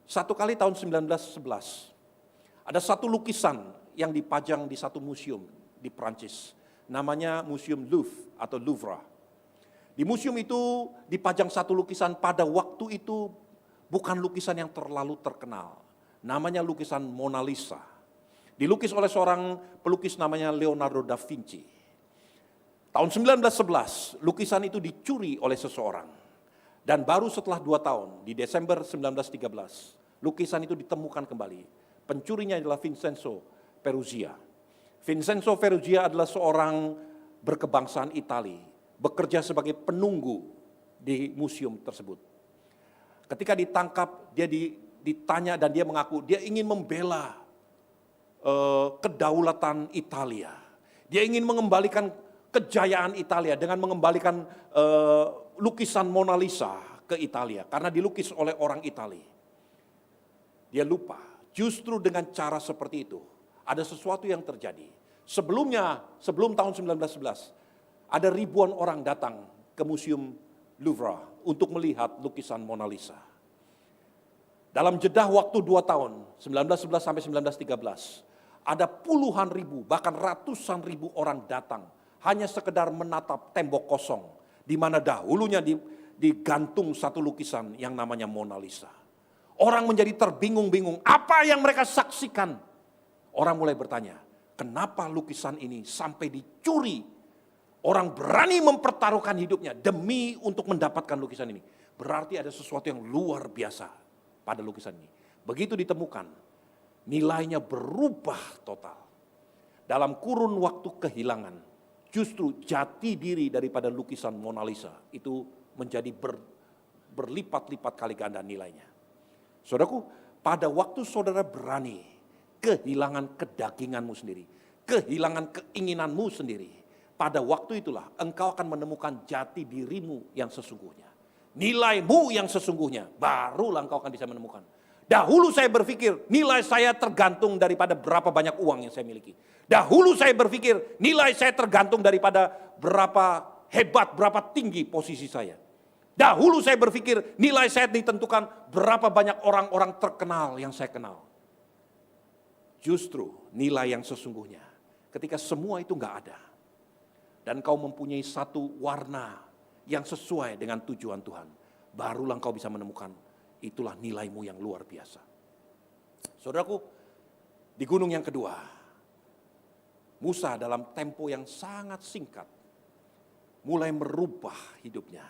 Speaker 1: Satu kali tahun 1911, ada satu lukisan yang dipajang di satu museum di Prancis. Namanya Museum Louvre atau Louvre. Di museum itu dipajang satu lukisan, pada waktu itu bukan lukisan yang terlalu terkenal. Namanya lukisan Mona Lisa. Dilukis oleh seorang pelukis namanya Leonardo da Vinci. Tahun 1911, lukisan itu dicuri oleh seseorang. Dan baru setelah 2 tahun, di Desember 1913, lukisan itu ditemukan kembali. Pencurinya adalah Vincenzo Peruzia. Vincenzo Peruzia adalah seorang berkebangsaan Itali, bekerja sebagai penunggu di museum tersebut. Ketika ditangkap, dia ditanya dan dia mengaku dia ingin membela kedaulatan Italia. Dia ingin mengembalikan kejayaan Italia dengan mengembalikan lukisan Mona Lisa ke Italia karena dilukis oleh orang Itali. Dia lupa, justru dengan cara seperti itu ada sesuatu yang terjadi. Sebelum tahun 1911, ada ribuan orang datang ke Museum Louvre untuk melihat lukisan Mona Lisa. Dalam jeda waktu 2 tahun, 1911 sampai 1913, ada puluhan ribu, bahkan ratusan ribu orang datang hanya sekedar menatap tembok kosong di mana dahulunya digantung satu lukisan yang namanya Mona Lisa. Orang menjadi terbingung-bingung, apa yang mereka saksikan? Orang mulai bertanya, kenapa lukisan ini sampai dicuri? Orang berani mempertaruhkan hidupnya demi untuk mendapatkan lukisan ini. Berarti ada sesuatu yang luar biasa pada lukisan ini. Begitu ditemukan, nilainya berubah total. Dalam kurun waktu kehilangan, justru jati diri daripada lukisan Mona Lisa itu menjadi berlipat-lipat kali ganda nilainya. Saudaraku, pada waktu saudara berani kehilangan kedaginganmu sendiri, kehilangan keinginanmu sendiri, pada waktu itulah engkau akan menemukan jati dirimu yang sesungguhnya. Nilaimu yang sesungguhnya, barulah engkau akan bisa menemukan. Dahulu saya berpikir nilai saya tergantung daripada berapa banyak uang yang saya miliki. Dahulu saya berpikir nilai saya tergantung daripada berapa hebat, berapa tinggi posisi saya. Dahulu saya berpikir nilai saya ditentukan berapa banyak orang-orang terkenal yang saya kenal. Justru nilai yang sesungguhnya ketika semua itu enggak ada. Dan kau mempunyai satu warna yang sesuai dengan tujuan Tuhan. Barulah kau bisa menemukan itulah nilaimu yang luar biasa. Saudaraku, di gunung yang kedua, Musa dalam tempo yang sangat singkat mulai merubah hidupnya.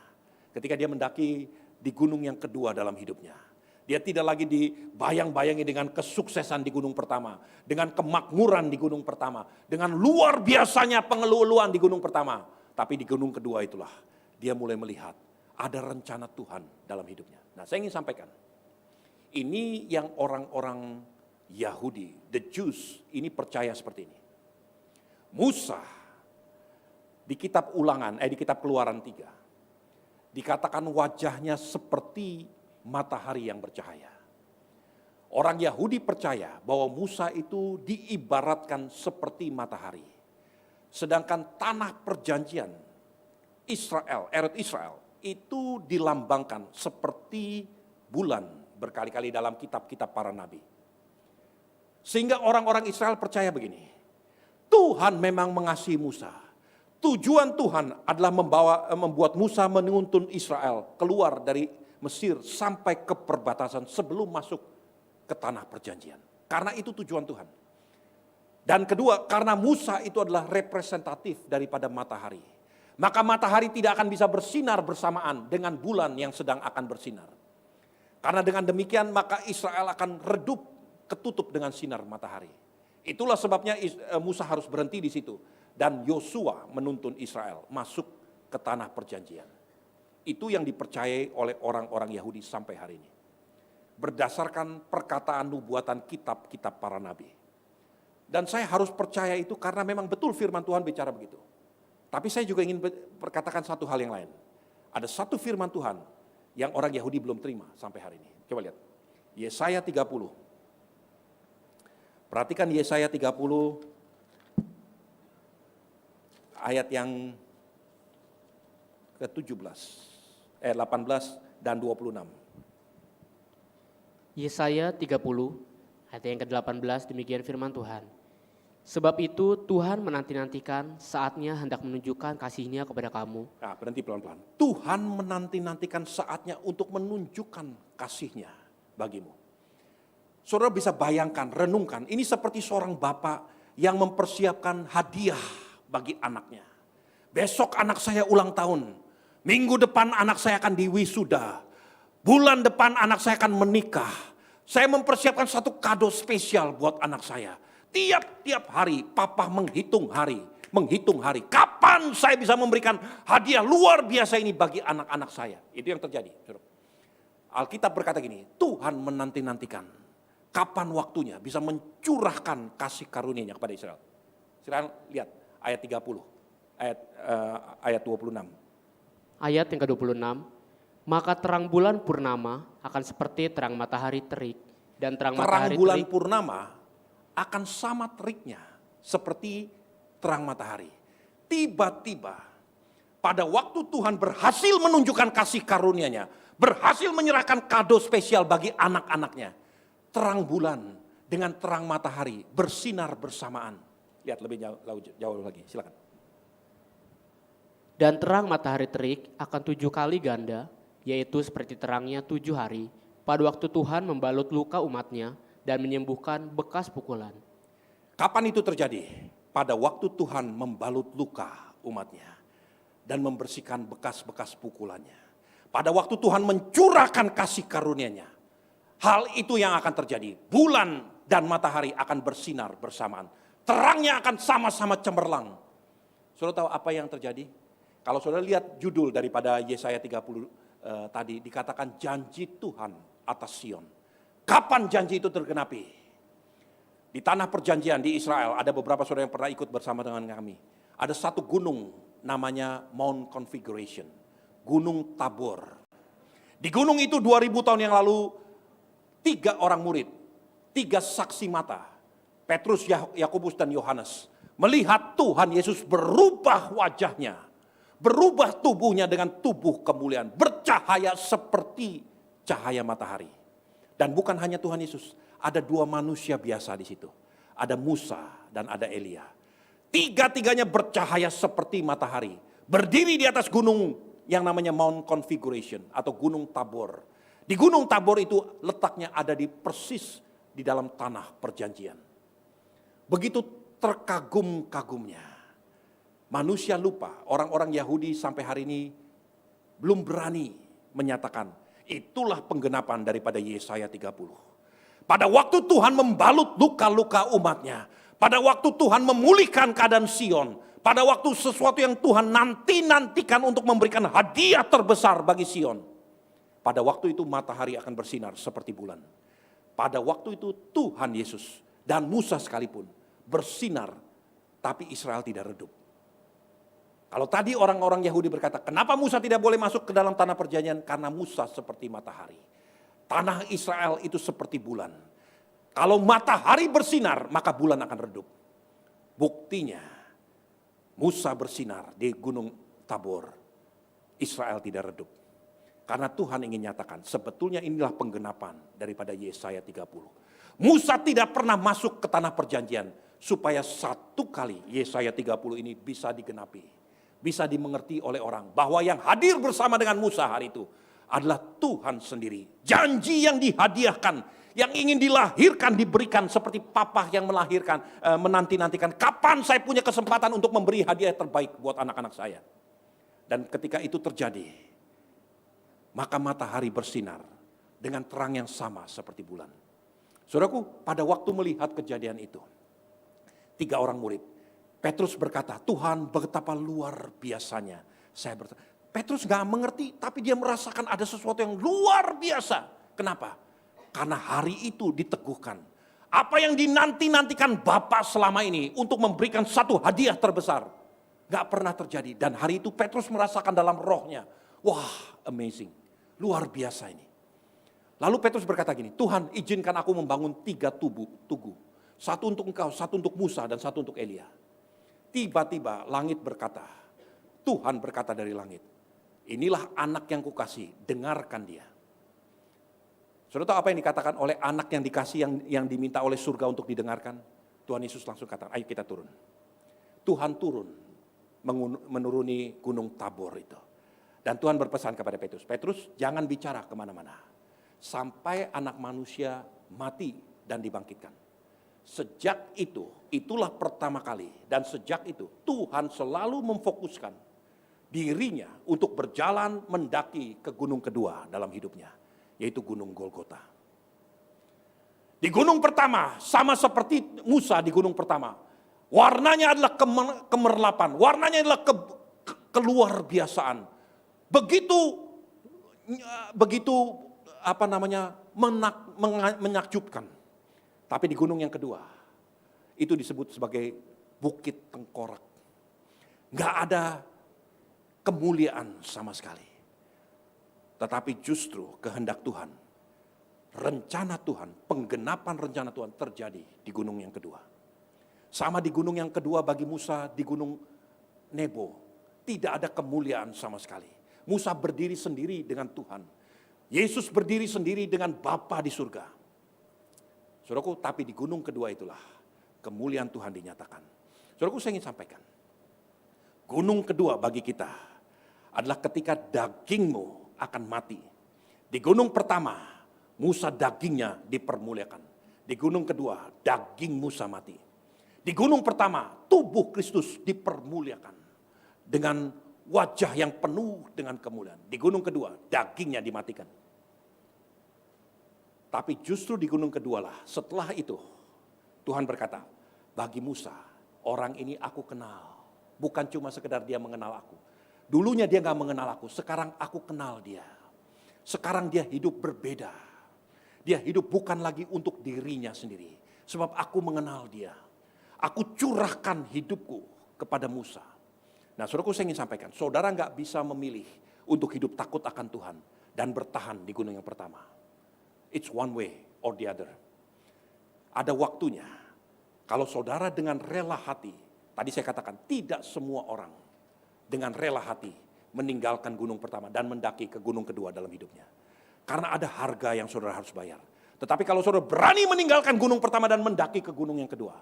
Speaker 1: Ketika dia mendaki di gunung yang kedua dalam hidupnya. Dia tidak lagi dibayang-bayangi dengan kesuksesan di gunung pertama. Dengan kemakmuran di gunung pertama. Dengan luar biasanya pengeluh-eluhan di gunung pertama. Tapi di gunung kedua itulah dia mulai melihat ada rencana Tuhan dalam hidupnya. Nah, saya ingin sampaikan. Ini yang orang-orang Yahudi, the Jews, ini percaya seperti ini. Musa di kitab di kitab Keluaran 3 dikatakan wajahnya seperti matahari yang bercahaya. Orang Yahudi percaya bahwa Musa itu diibaratkan seperti matahari. Sedangkan tanah perjanjian Israel, Eretz Israel, itu dilambangkan seperti bulan berkali-kali dalam kitab-kitab para nabi. Sehingga orang-orang Israel percaya begini, Tuhan memang mengasihi Musa. Tujuan Tuhan adalah membuat Musa menuntun Israel keluar dari Mesir sampai ke perbatasan sebelum masuk ke tanah perjanjian. Karena itu tujuan Tuhan. Dan kedua, karena Musa itu adalah representatif daripada matahari. Maka matahari tidak akan bisa bersinar bersamaan dengan bulan yang sedang akan bersinar. Karena dengan demikian maka Israel akan redup, ketutup dengan sinar matahari. Itulah sebabnya Musa harus berhenti di situ. Dan Yosua menuntun Israel masuk ke tanah perjanjian. Itu yang dipercayai oleh orang-orang Yahudi sampai hari ini. Berdasarkan perkataan nubuatan kitab-kitab para nabi. Dan saya harus percaya itu karena memang betul firman Tuhan bicara begitu. Tapi saya juga ingin berkatakan satu hal yang lain. Ada satu firman Tuhan yang orang Yahudi belum terima sampai hari ini. Coba lihat. Yesaya 30. Perhatikan Yesaya 30 ayat yang ke-17, 18 dan 26.
Speaker 2: Yesaya 30 ayat yang ke-18 demikian firman Tuhan. Sebab itu Tuhan menanti-nantikan saatnya hendak menunjukkan kasih-Nya kepada kamu.
Speaker 1: Nah, berhenti pelan-pelan. Tuhan menanti-nantikan saatnya untuk menunjukkan kasih-Nya bagimu. Saudara bisa bayangkan, renungkan, ini seperti seorang bapak yang mempersiapkan hadiah bagi anaknya. Besok anak saya ulang tahun, minggu depan anak saya akan diwisuda, bulan depan anak saya akan menikah. Saya mempersiapkan satu kado spesial buat anak saya. Tiap-tiap hari papa menghitung hari. Kapan saya bisa memberikan hadiah luar biasa ini bagi anak-anak saya. Itu yang terjadi. Alkitab berkata gini, Tuhan menanti-nantikan kapan waktunya bisa mencurahkan kasih karunia-Nya kepada Israel. Silakan lihat ayat 30, ayat 26.
Speaker 2: Ayat yang ke-26, maka terang bulan purnama akan seperti terang matahari terik, dan terang matahari
Speaker 1: bulan
Speaker 2: terik
Speaker 1: purnama akan sama teriknya seperti terang matahari. Tiba-tiba pada waktu Tuhan berhasil menunjukkan kasih karunia-Nya, berhasil menyerahkan kado spesial bagi anak-anaknya, terang bulan dengan terang matahari bersinar bersamaan. Lihat lebih jauh lagi, silakan.
Speaker 2: dan terang matahari terik akan 7 kali ganda, yaitu seperti terangnya 7 hari, pada waktu Tuhan membalut luka umat-Nya dan menyembuhkan bekas pukulan.
Speaker 1: Kapan itu terjadi? Pada waktu Tuhan membalut luka umat-Nya dan membersihkan bekas-bekas pukulannya. Pada waktu Tuhan mencurahkan kasih karunia-Nya. Hal itu yang akan terjadi. Bulan dan matahari akan bersinar bersamaan. Terangnya akan sama-sama cemerlang. Saudara tahu apa yang terjadi? Kalau saudara lihat judul daripada Yesaya 30 tadi, dikatakan janji Tuhan atas Sion. Kapan janji itu tergenapi? Di tanah perjanjian di Israel, ada beberapa saudara yang pernah ikut bersama dengan kami. Ada satu gunung namanya Mount Configuration, Gunung Tabor. Di gunung itu 2000 tahun yang lalu, 3 orang murid, 3 saksi mata, Petrus, Yakobus dan Yohanes, melihat Tuhan Yesus berubah wajahnya, berubah tubuhnya dengan tubuh kemuliaan, bercahaya seperti cahaya matahari. Dan bukan hanya Tuhan Yesus, ada 2 manusia biasa di situ. Ada Musa dan ada Elia. 3-tiganya bercahaya seperti matahari. Berdiri di atas gunung yang namanya Mount Configuration atau Gunung Tabor. Di Gunung Tabor itu letaknya ada di persis di dalam tanah perjanjian. Begitu terkagum-kagumnya. Manusia lupa, orang-orang Yahudi sampai hari ini belum berani menyatakan itulah penggenapan daripada Yesaya 30. Pada waktu Tuhan membalut luka-luka umat-Nya, pada waktu Tuhan memulihkan keadaan Sion, pada waktu sesuatu yang Tuhan nantikan untuk memberikan hadiah terbesar bagi Sion, pada waktu itu matahari akan bersinar seperti bulan. Pada waktu itu Tuhan Yesus dan Musa sekalipun bersinar, tapi Israel tidak redup. Kalau tadi orang-orang Yahudi berkata, kenapa Musa tidak boleh masuk ke dalam tanah perjanjian? Karena Musa seperti matahari. Tanah Israel itu seperti bulan. Kalau matahari bersinar, maka bulan akan redup. Buktinya, Musa bersinar di Gunung Tabor. Israel tidak redup. Karena Tuhan ingin nyatakan, sebetulnya inilah penggenapan daripada Yesaya 30. Musa tidak pernah masuk ke tanah perjanjian, supaya satu kali Yesaya 30 ini bisa digenapi. Bisa dimengerti oleh orang bahwa yang hadir bersama dengan Musa hari itu adalah Tuhan sendiri. Janji yang dihadiahkan, yang ingin dilahirkan, diberikan seperti papa yang melahirkan, menanti-nantikan kapan saya punya kesempatan untuk memberi hadiah terbaik buat anak-anak saya. Dan ketika itu terjadi, maka matahari bersinar dengan terang yang sama seperti bulan. Saudaraku, pada waktu melihat kejadian itu, 3 orang murid, Petrus berkata, Tuhan betapa luar biasanya. Petrus gak mengerti, tapi dia merasakan ada sesuatu yang luar biasa. Kenapa? Karena hari itu diteguhkan. Apa yang dinanti-nantikan Bapa selama ini untuk memberikan satu hadiah terbesar, gak pernah terjadi. Dan hari itu Petrus merasakan dalam rohnya, wah amazing, luar biasa ini. Lalu Petrus berkata gini, Tuhan izinkan aku membangun 3 tugu. Satu untuk engkau, satu untuk Musa, dan satu untuk Elia. tiba-tiba langit berkata, Tuhan berkata dari langit, inilah anak yang kukasih, dengarkan dia. Saudara tahu apa yang dikatakan oleh anak yang dikasih yang diminta oleh surga untuk didengarkan? Tuhan Yesus langsung kata, ayo kita turun. Tuhan turun menuruni gunung Tabor itu. Dan Tuhan berpesan kepada Petrus, Petrus jangan bicara kemana-mana. Sampai anak manusia mati dan dibangkitkan. Sejak itu, itulah pertama kali. Dan sejak itu Tuhan selalu memfokuskan dirinya untuk berjalan mendaki ke gunung kedua dalam hidupnya. Yaitu gunung Golgota. Di gunung pertama, sama seperti Musa di gunung pertama. Warnanya adalah kemerlapan, warnanya adalah keluar biasaan. Begitu menakjubkan. Tapi di gunung yang kedua, itu disebut sebagai Bukit Tengkorak. Gak ada kemuliaan sama sekali. Tetapi justru kehendak Tuhan, rencana Tuhan, penggenapan rencana Tuhan terjadi di gunung yang kedua. Sama di gunung yang kedua bagi Musa, di gunung Nebo, tidak ada kemuliaan sama sekali. Musa berdiri sendiri dengan Tuhan. Yesus berdiri sendiri dengan Bapa di surga. Saudaraku, tapi di gunung kedua itulah kemuliaan Tuhan dinyatakan. Saudaraku, saya ingin sampaikan. Gunung kedua bagi kita adalah ketika dagingmu akan mati. Di gunung pertama, Musa dagingnya dipermuliakan. Di gunung kedua, daging Musa mati. Di gunung pertama, tubuh Kristus dipermuliakan dengan wajah yang penuh dengan kemuliaan. Di gunung kedua, dagingnya dimatikan. Tapi justru di gunung kedua lah, setelah itu, Tuhan berkata, bagi Musa, orang ini aku kenal. Bukan cuma sekedar dia mengenal aku. Dulunya dia gak mengenal aku, sekarang aku kenal dia. Sekarang dia hidup berbeda. Dia hidup bukan lagi untuk dirinya sendiri. Sebab aku mengenal dia. Aku curahkan hidupku kepada Musa. Nah, saudaraku, saya ingin sampaikan, saudara gak bisa memilih untuk hidup takut akan Tuhan dan bertahan di gunung yang pertama. It's one way or the other. Ada waktunya. Kalau saudara dengan rela hati, tadi saya katakan tidak semua orang dengan rela hati meninggalkan gunung pertama dan mendaki ke gunung kedua dalam hidupnya. Karena ada harga yang saudara harus bayar. Tetapi kalau saudara berani meninggalkan gunung pertama dan mendaki ke gunung yang kedua,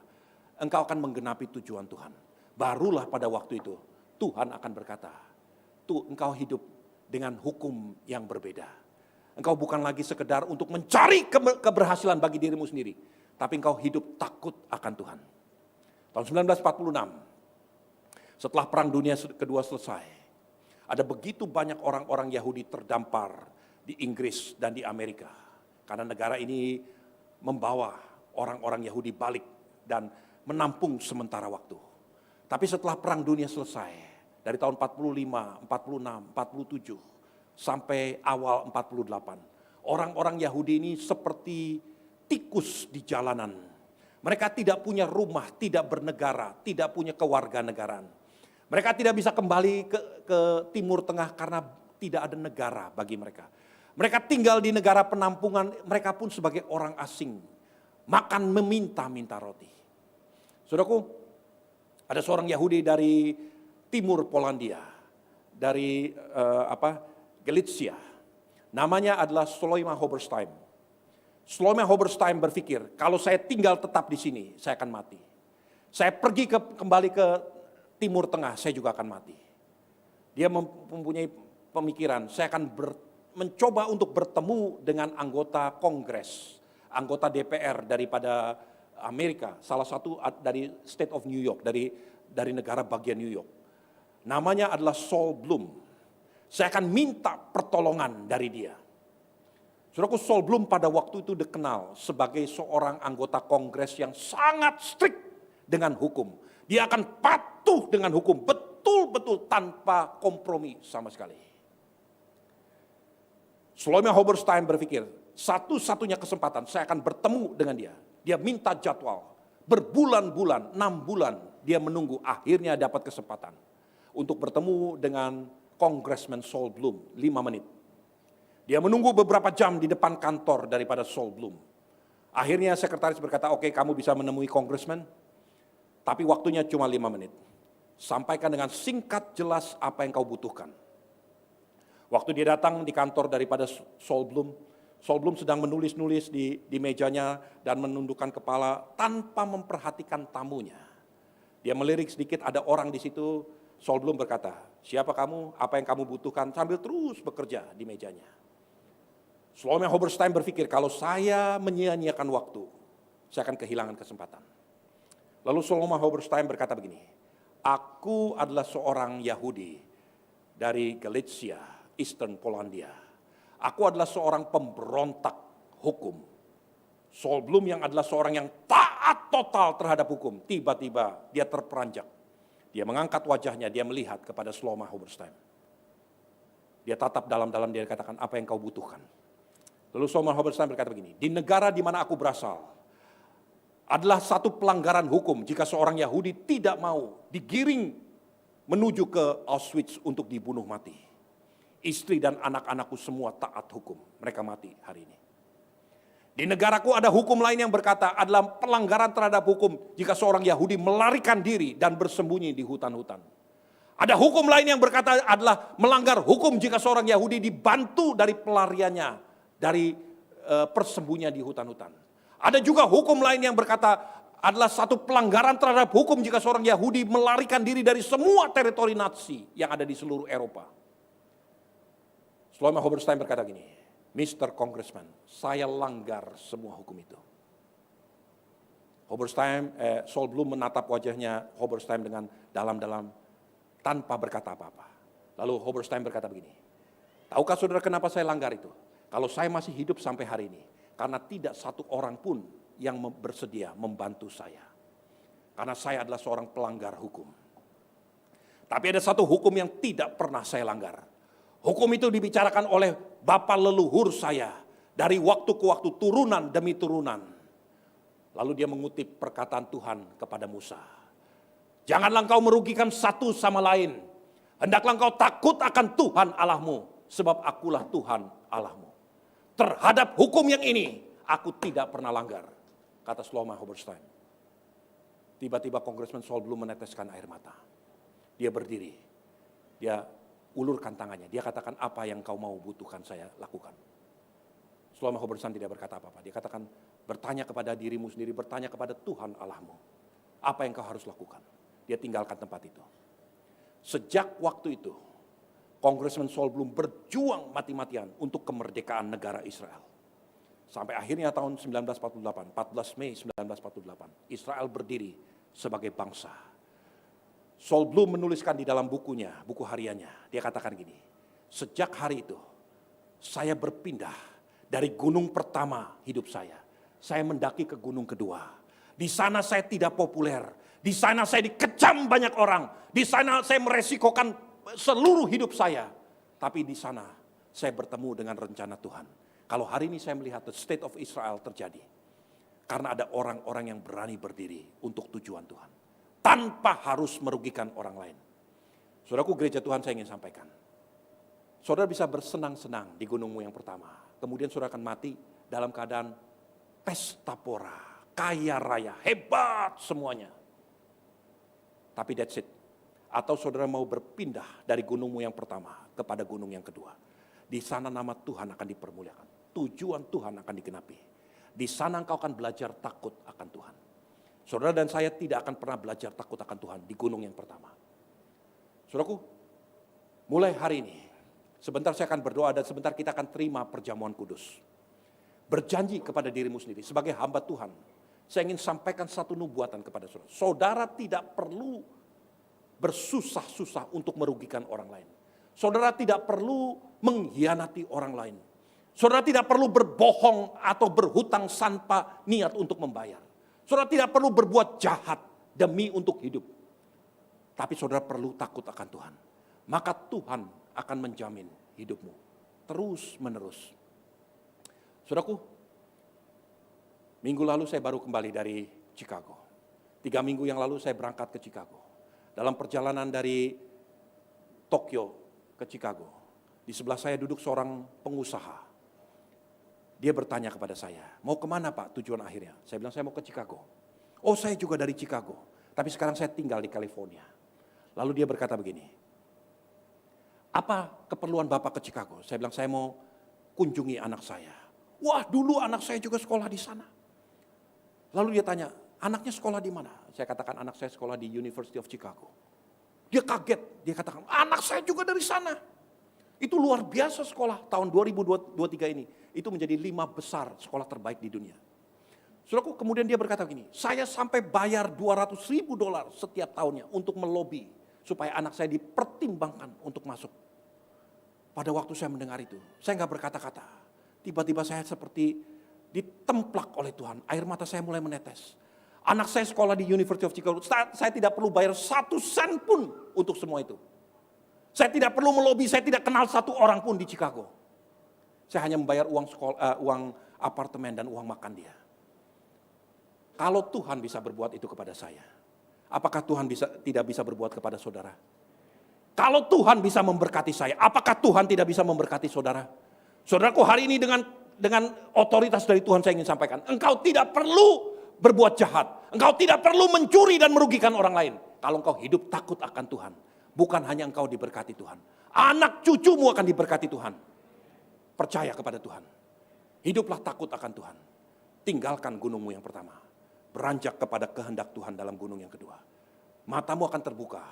Speaker 1: engkau akan menggenapi tujuan Tuhan. Barulah pada waktu itu Tuhan akan berkata, engkau hidup dengan hukum yang berbeda. Engkau bukan lagi sekedar untuk mencari keberhasilan bagi dirimu sendiri. Tapi engkau hidup takut akan Tuhan. Tahun 1946, setelah Perang Dunia Kedua selesai, ada begitu banyak orang-orang Yahudi terdampar di Inggris dan di Amerika. Karena negara ini membawa orang-orang Yahudi balik dan menampung sementara waktu. Tapi setelah Perang Dunia selesai, dari tahun 45, 46, 47, sampai awal 48, orang-orang Yahudi ini seperti tikus di jalanan. Mereka tidak punya rumah, tidak bernegara, tidak punya kewarganegaraan. Mereka tidak bisa kembali ke Timur Tengah karena tidak ada negara bagi mereka. Mereka tinggal di negara penampungan, mereka pun sebagai orang asing. Makan meminta-minta roti. Saudaraku, ada seorang Yahudi dari timur Polandia, dari Galicia. Namanya adalah Shlomo Halberstam. Shlomo Halberstam berpikir, kalau saya tinggal tetap di sini, saya akan mati. Saya pergi kembali ke Timur Tengah, saya juga akan mati. Dia mempunyai pemikiran, saya akan mencoba untuk bertemu dengan anggota Kongres, anggota DPR daripada Amerika, salah satu dari State of New York, dari negara bagian New York. Namanya adalah Saul Bloom. Saya akan minta pertolongan dari dia. Saudaraku, Saul Bloom pada waktu itu dikenal sebagai seorang anggota Kongres yang sangat strict dengan hukum. Dia akan patuh dengan hukum, betul-betul tanpa kompromi sama sekali. Shlomo Halberstam berpikir, satu-satunya kesempatan saya akan bertemu dengan dia. Dia minta jadwal, berbulan-bulan, 6 bulan dia menunggu, akhirnya dapat kesempatan untuk bertemu dengan Congressman Saul Bloom, 5 menit. Dia menunggu beberapa jam di depan kantor daripada Saul Bloom. Akhirnya sekretaris berkata, oke, kamu bisa menemui Congressman, tapi waktunya cuma 5 menit. Sampaikan dengan singkat jelas apa yang kau butuhkan. Waktu dia datang di kantor daripada Saul Bloom sedang menulis-nulis di mejanya dan menundukkan kepala tanpa memperhatikan tamunya. Dia melirik sedikit, ada orang di situ. Saul Bloom berkata, siapa kamu, apa yang kamu butuhkan, sambil terus bekerja di mejanya. Shlomo Hoberstein berpikir, kalau saya menyia-nyiakan waktu, saya akan kehilangan kesempatan. Lalu Shlomo Hoberstein berkata begini, aku adalah seorang Yahudi dari Galicia, Eastern Polandia. Aku adalah seorang pemberontak hukum. Saul Bloom yang adalah seorang yang taat total terhadap hukum, tiba-tiba dia terperanjak. Dia mengangkat wajahnya, dia melihat kepada Shlomo Hoberstein. Dia tatap dalam-dalam, dia katakan, apa yang kau butuhkan? Lalu Shlomo Hoberstein berkata begini, di negara di mana aku berasal, adalah satu pelanggaran hukum jika seorang Yahudi tidak mau digiring menuju ke Auschwitz untuk dibunuh mati. Istri dan anak-anakku semua taat hukum, mereka mati hari ini. Di negaraku ada hukum lain yang berkata adalah pelanggaran terhadap hukum jika seorang Yahudi melarikan diri dan bersembunyi di hutan-hutan. Ada hukum lain yang berkata adalah melanggar hukum jika seorang Yahudi dibantu dari pelariannya dari persembunyian di hutan-hutan. Ada juga hukum lain yang berkata adalah satu pelanggaran terhadap hukum jika seorang Yahudi melarikan diri dari semua teritori Nazi yang ada di seluruh Eropa. Shlomo Hoberstein berkata gini, Mr. Congressman, saya langgar semua hukum itu. Saul Bloom menatap wajahnya Hoberstein dengan dalam-dalam tanpa berkata apa-apa. Lalu Hoberstein berkata begini, tahukah saudara kenapa saya langgar itu? Kalau saya masih hidup sampai hari ini, karena tidak satu orang pun yang bersedia membantu saya. Karena saya adalah seorang pelanggar hukum. Tapi ada satu hukum yang tidak pernah saya langgar. Hukum itu dibicarakan oleh bapak leluhur saya dari waktu ke waktu, turunan demi turunan. Lalu dia mengutip perkataan Tuhan kepada Musa. Janganlah engkau merugikan satu sama lain. Hendaklah engkau takut akan Tuhan Allahmu, sebab akulah Tuhan Allahmu. Terhadap hukum yang ini, aku tidak pernah langgar, kata Shlomo Hoberstein. Tiba-tiba Congressman Saul Bloom meneteskan air mata. Dia berdiri, dia ulurkan tangannya, dia katakan, apa yang kau mau butuhkan saya lakukan. Shlomo Hoberstein tidak berkata apa-apa, dia katakan, bertanya kepada dirimu sendiri, bertanya kepada Tuhan Allahmu, apa yang kau harus lakukan. Dia tinggalkan tempat itu. Sejak waktu itu, Congressman Saul Bloom berjuang mati-matian untuk kemerdekaan negara Israel. Sampai akhirnya tahun 1948, 14 Mei 1948, Israel berdiri sebagai bangsa. Saul Bloom menuliskan di dalam bukunya, buku hariannya, dia katakan gini, sejak hari itu saya berpindah dari gunung pertama hidup saya mendaki ke gunung kedua. Di sana saya tidak populer, di sana saya dikecam banyak orang, di sana saya meresikokan seluruh hidup saya. Tapi di sana saya bertemu dengan rencana Tuhan. Kalau hari ini saya melihat the state of Israel terjadi. Karena ada orang-orang yang berani berdiri untuk tujuan Tuhan. Tanpa harus merugikan orang lain. Saudaraku, gereja Tuhan, saya ingin sampaikan. Saudara bisa bersenang-senang di gunungmu yang pertama. Kemudian saudara akan mati dalam keadaan pesta pora, kaya raya, hebat semuanya. Tapi that's it. Atau saudara mau berpindah dari gunungmu yang pertama kepada gunung yang kedua. Di sana nama Tuhan akan dipermuliakan. Tujuan Tuhan akan digenapi. Di sana engkau akan belajar takut akan Tuhan. Saudara dan saya tidak akan pernah belajar takut akan Tuhan di gunung yang pertama. Saudaraku, mulai hari ini, sebentar saya akan berdoa dan sebentar kita akan terima perjamuan kudus. Berjanji kepada dirimu sendiri sebagai hamba Tuhan. Saya ingin sampaikan satu nubuatan kepada saudara. Saudara tidak perlu bersusah-susah untuk merugikan orang lain. Saudara tidak perlu mengkhianati orang lain. Saudara tidak perlu berbohong atau berhutang tanpa niat untuk membayar. Saudara tidak perlu berbuat jahat demi untuk hidup. Tapi saudara perlu takut akan Tuhan. Maka Tuhan akan menjamin hidupmu terus menerus. Saudaraku, minggu lalu saya baru kembali dari Chicago. 3 minggu yang lalu saya berangkat ke Chicago. Dalam perjalanan dari Tokyo ke Chicago, di sebelah saya duduk seorang pengusaha. Dia bertanya kepada saya, mau kemana Pak tujuan akhirnya? Saya bilang saya mau ke Chicago. Oh, saya juga dari Chicago, tapi sekarang saya tinggal di California. Lalu dia berkata begini, apa keperluan Bapak ke Chicago? Saya bilang, saya mau kunjungi anak saya. Wah, dulu anak saya juga sekolah di sana. Lalu dia tanya, anaknya sekolah di mana? Saya katakan, anak saya sekolah di University of Chicago. Dia kaget, dia katakan, anak saya juga dari sana. Itu luar biasa sekolah tahun 2023 ini. Itu menjadi 5 besar sekolah terbaik di dunia. Saudaraku, kemudian dia berkata begini, saya sampai bayar $200,000 setiap tahunnya untuk melobi supaya anak saya dipertimbangkan untuk masuk. Pada waktu saya mendengar itu, saya nggak berkata-kata. Tiba-tiba saya seperti ditemplak oleh Tuhan. Air mata saya mulai menetes. Anak saya sekolah di University of Chicago. Saya tidak perlu bayar 1 sen pun untuk semua itu. Saya tidak perlu melobi, saya tidak kenal satu orang pun di Chicago. Saya hanya membayar uang apartemen dan uang makan dia. Kalau Tuhan bisa berbuat itu kepada saya, apakah Tuhan tidak bisa berbuat kepada saudara? Kalau Tuhan bisa memberkati saya, apakah Tuhan tidak bisa memberkati saudara? Saudaraku, hari ini dengan otoritas dari Tuhan saya ingin sampaikan, engkau tidak perlu berbuat jahat. Engkau tidak perlu mencuri dan merugikan orang lain. Kalau engkau hidup takut akan Tuhan, bukan hanya engkau diberkati Tuhan, anak cucumu akan diberkati Tuhan. Percaya kepada Tuhan. Hiduplah takut akan Tuhan. Tinggalkan gunungmu yang pertama. Beranjak kepada kehendak Tuhan dalam gunung yang kedua. Matamu akan terbuka.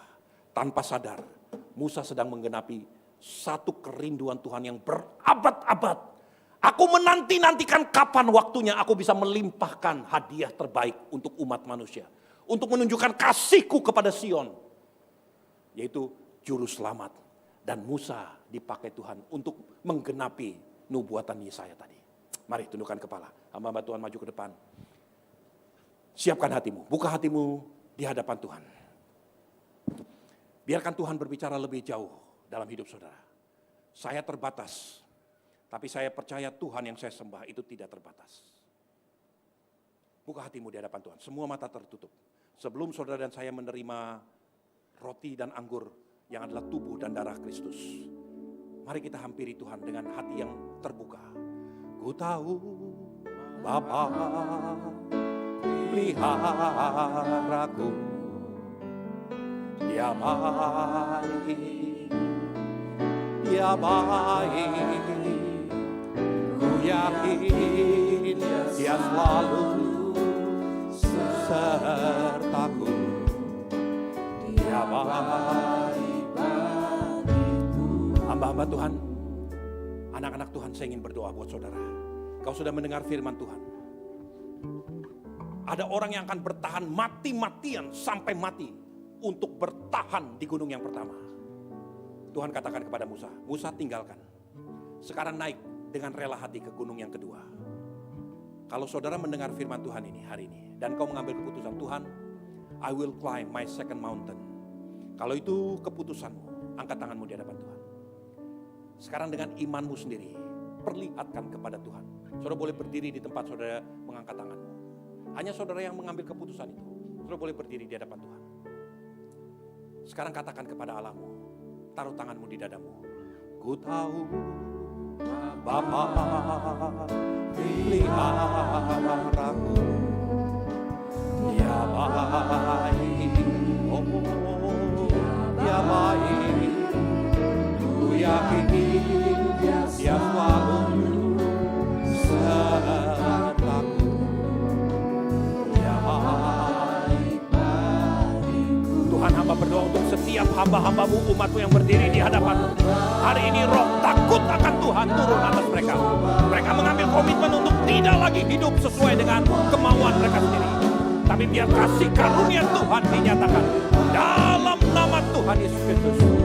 Speaker 1: Tanpa sadar, Musa sedang menggenapi satu kerinduan Tuhan yang berabad-abad. Aku menanti-nantikan kapan waktunya aku bisa melimpahkan hadiah terbaik untuk umat manusia. Untuk menunjukkan kasihku kepada Sion. Yaitu juru selamat. Dan Musa dipakai Tuhan untuk menggenapi nubuatan Yesaya tadi. Mari tundukkan kepala. Hamba-hamba Tuhan maju ke depan. Siapkan hatimu, buka hatimu di hadapan Tuhan. Biarkan Tuhan berbicara lebih jauh dalam hidup saudara. Saya terbatas, tapi saya percaya Tuhan yang saya sembah itu tidak terbatas. Buka hatimu di hadapan Tuhan, semua mata tertutup. Sebelum saudara dan saya menerima roti dan anggur yang adalah tubuh dan darah Kristus. Mari kita hampiri Tuhan dengan hati yang terbuka. Ku tahu Bapa peliharaku, Dia baik, Dia baik. Ku yakin Dia selalu sertaku. Dia baik bagiku. Hamba-hamba Tuhan, anak-anak Tuhan, saya ingin berdoa buat saudara. Kau sudah mendengar firman Tuhan. Ada orang yang akan bertahan mati-matian sampai mati untuk bertahan di gunung yang pertama. Tuhan katakan kepada Musa, Musa tinggalkan. Sekarang naik dengan rela hati ke gunung yang kedua. Kalau saudara mendengar firman Tuhan ini hari ini dan kau mengambil keputusan, Tuhan, I will climb my second mountain. Kalau itu keputusanmu, angkat tanganmu di hadapan Tuhan. Sekarang dengan imanmu sendiri, perlihatkan kepada Tuhan. Saudara boleh berdiri di tempat saudara mengangkat tanganmu. Hanya saudara yang mengambil keputusan itu. Saudara boleh berdiri di hadapan Tuhan. Sekarang katakan kepada Allahmu, taruh tanganmu di dadamu. Ku tahu Bapa peliharaku, Dia baik, oh Dia baik. Ku yakin Dia selalu sertaku. Tuhan, hamba berdoa untuk setiap hamba-hambamu, umatmu yang berdiri di hadapanmu. Hari ini roh takut akan Tuhan turun atas mereka. Mereka mengambil komitmen untuk tidak lagi hidup sesuai dengan kemauan mereka sendiri. Tapi biar kasih karunia Tuhan dinyatakan dalam nama Tuhan Yesus Kristus.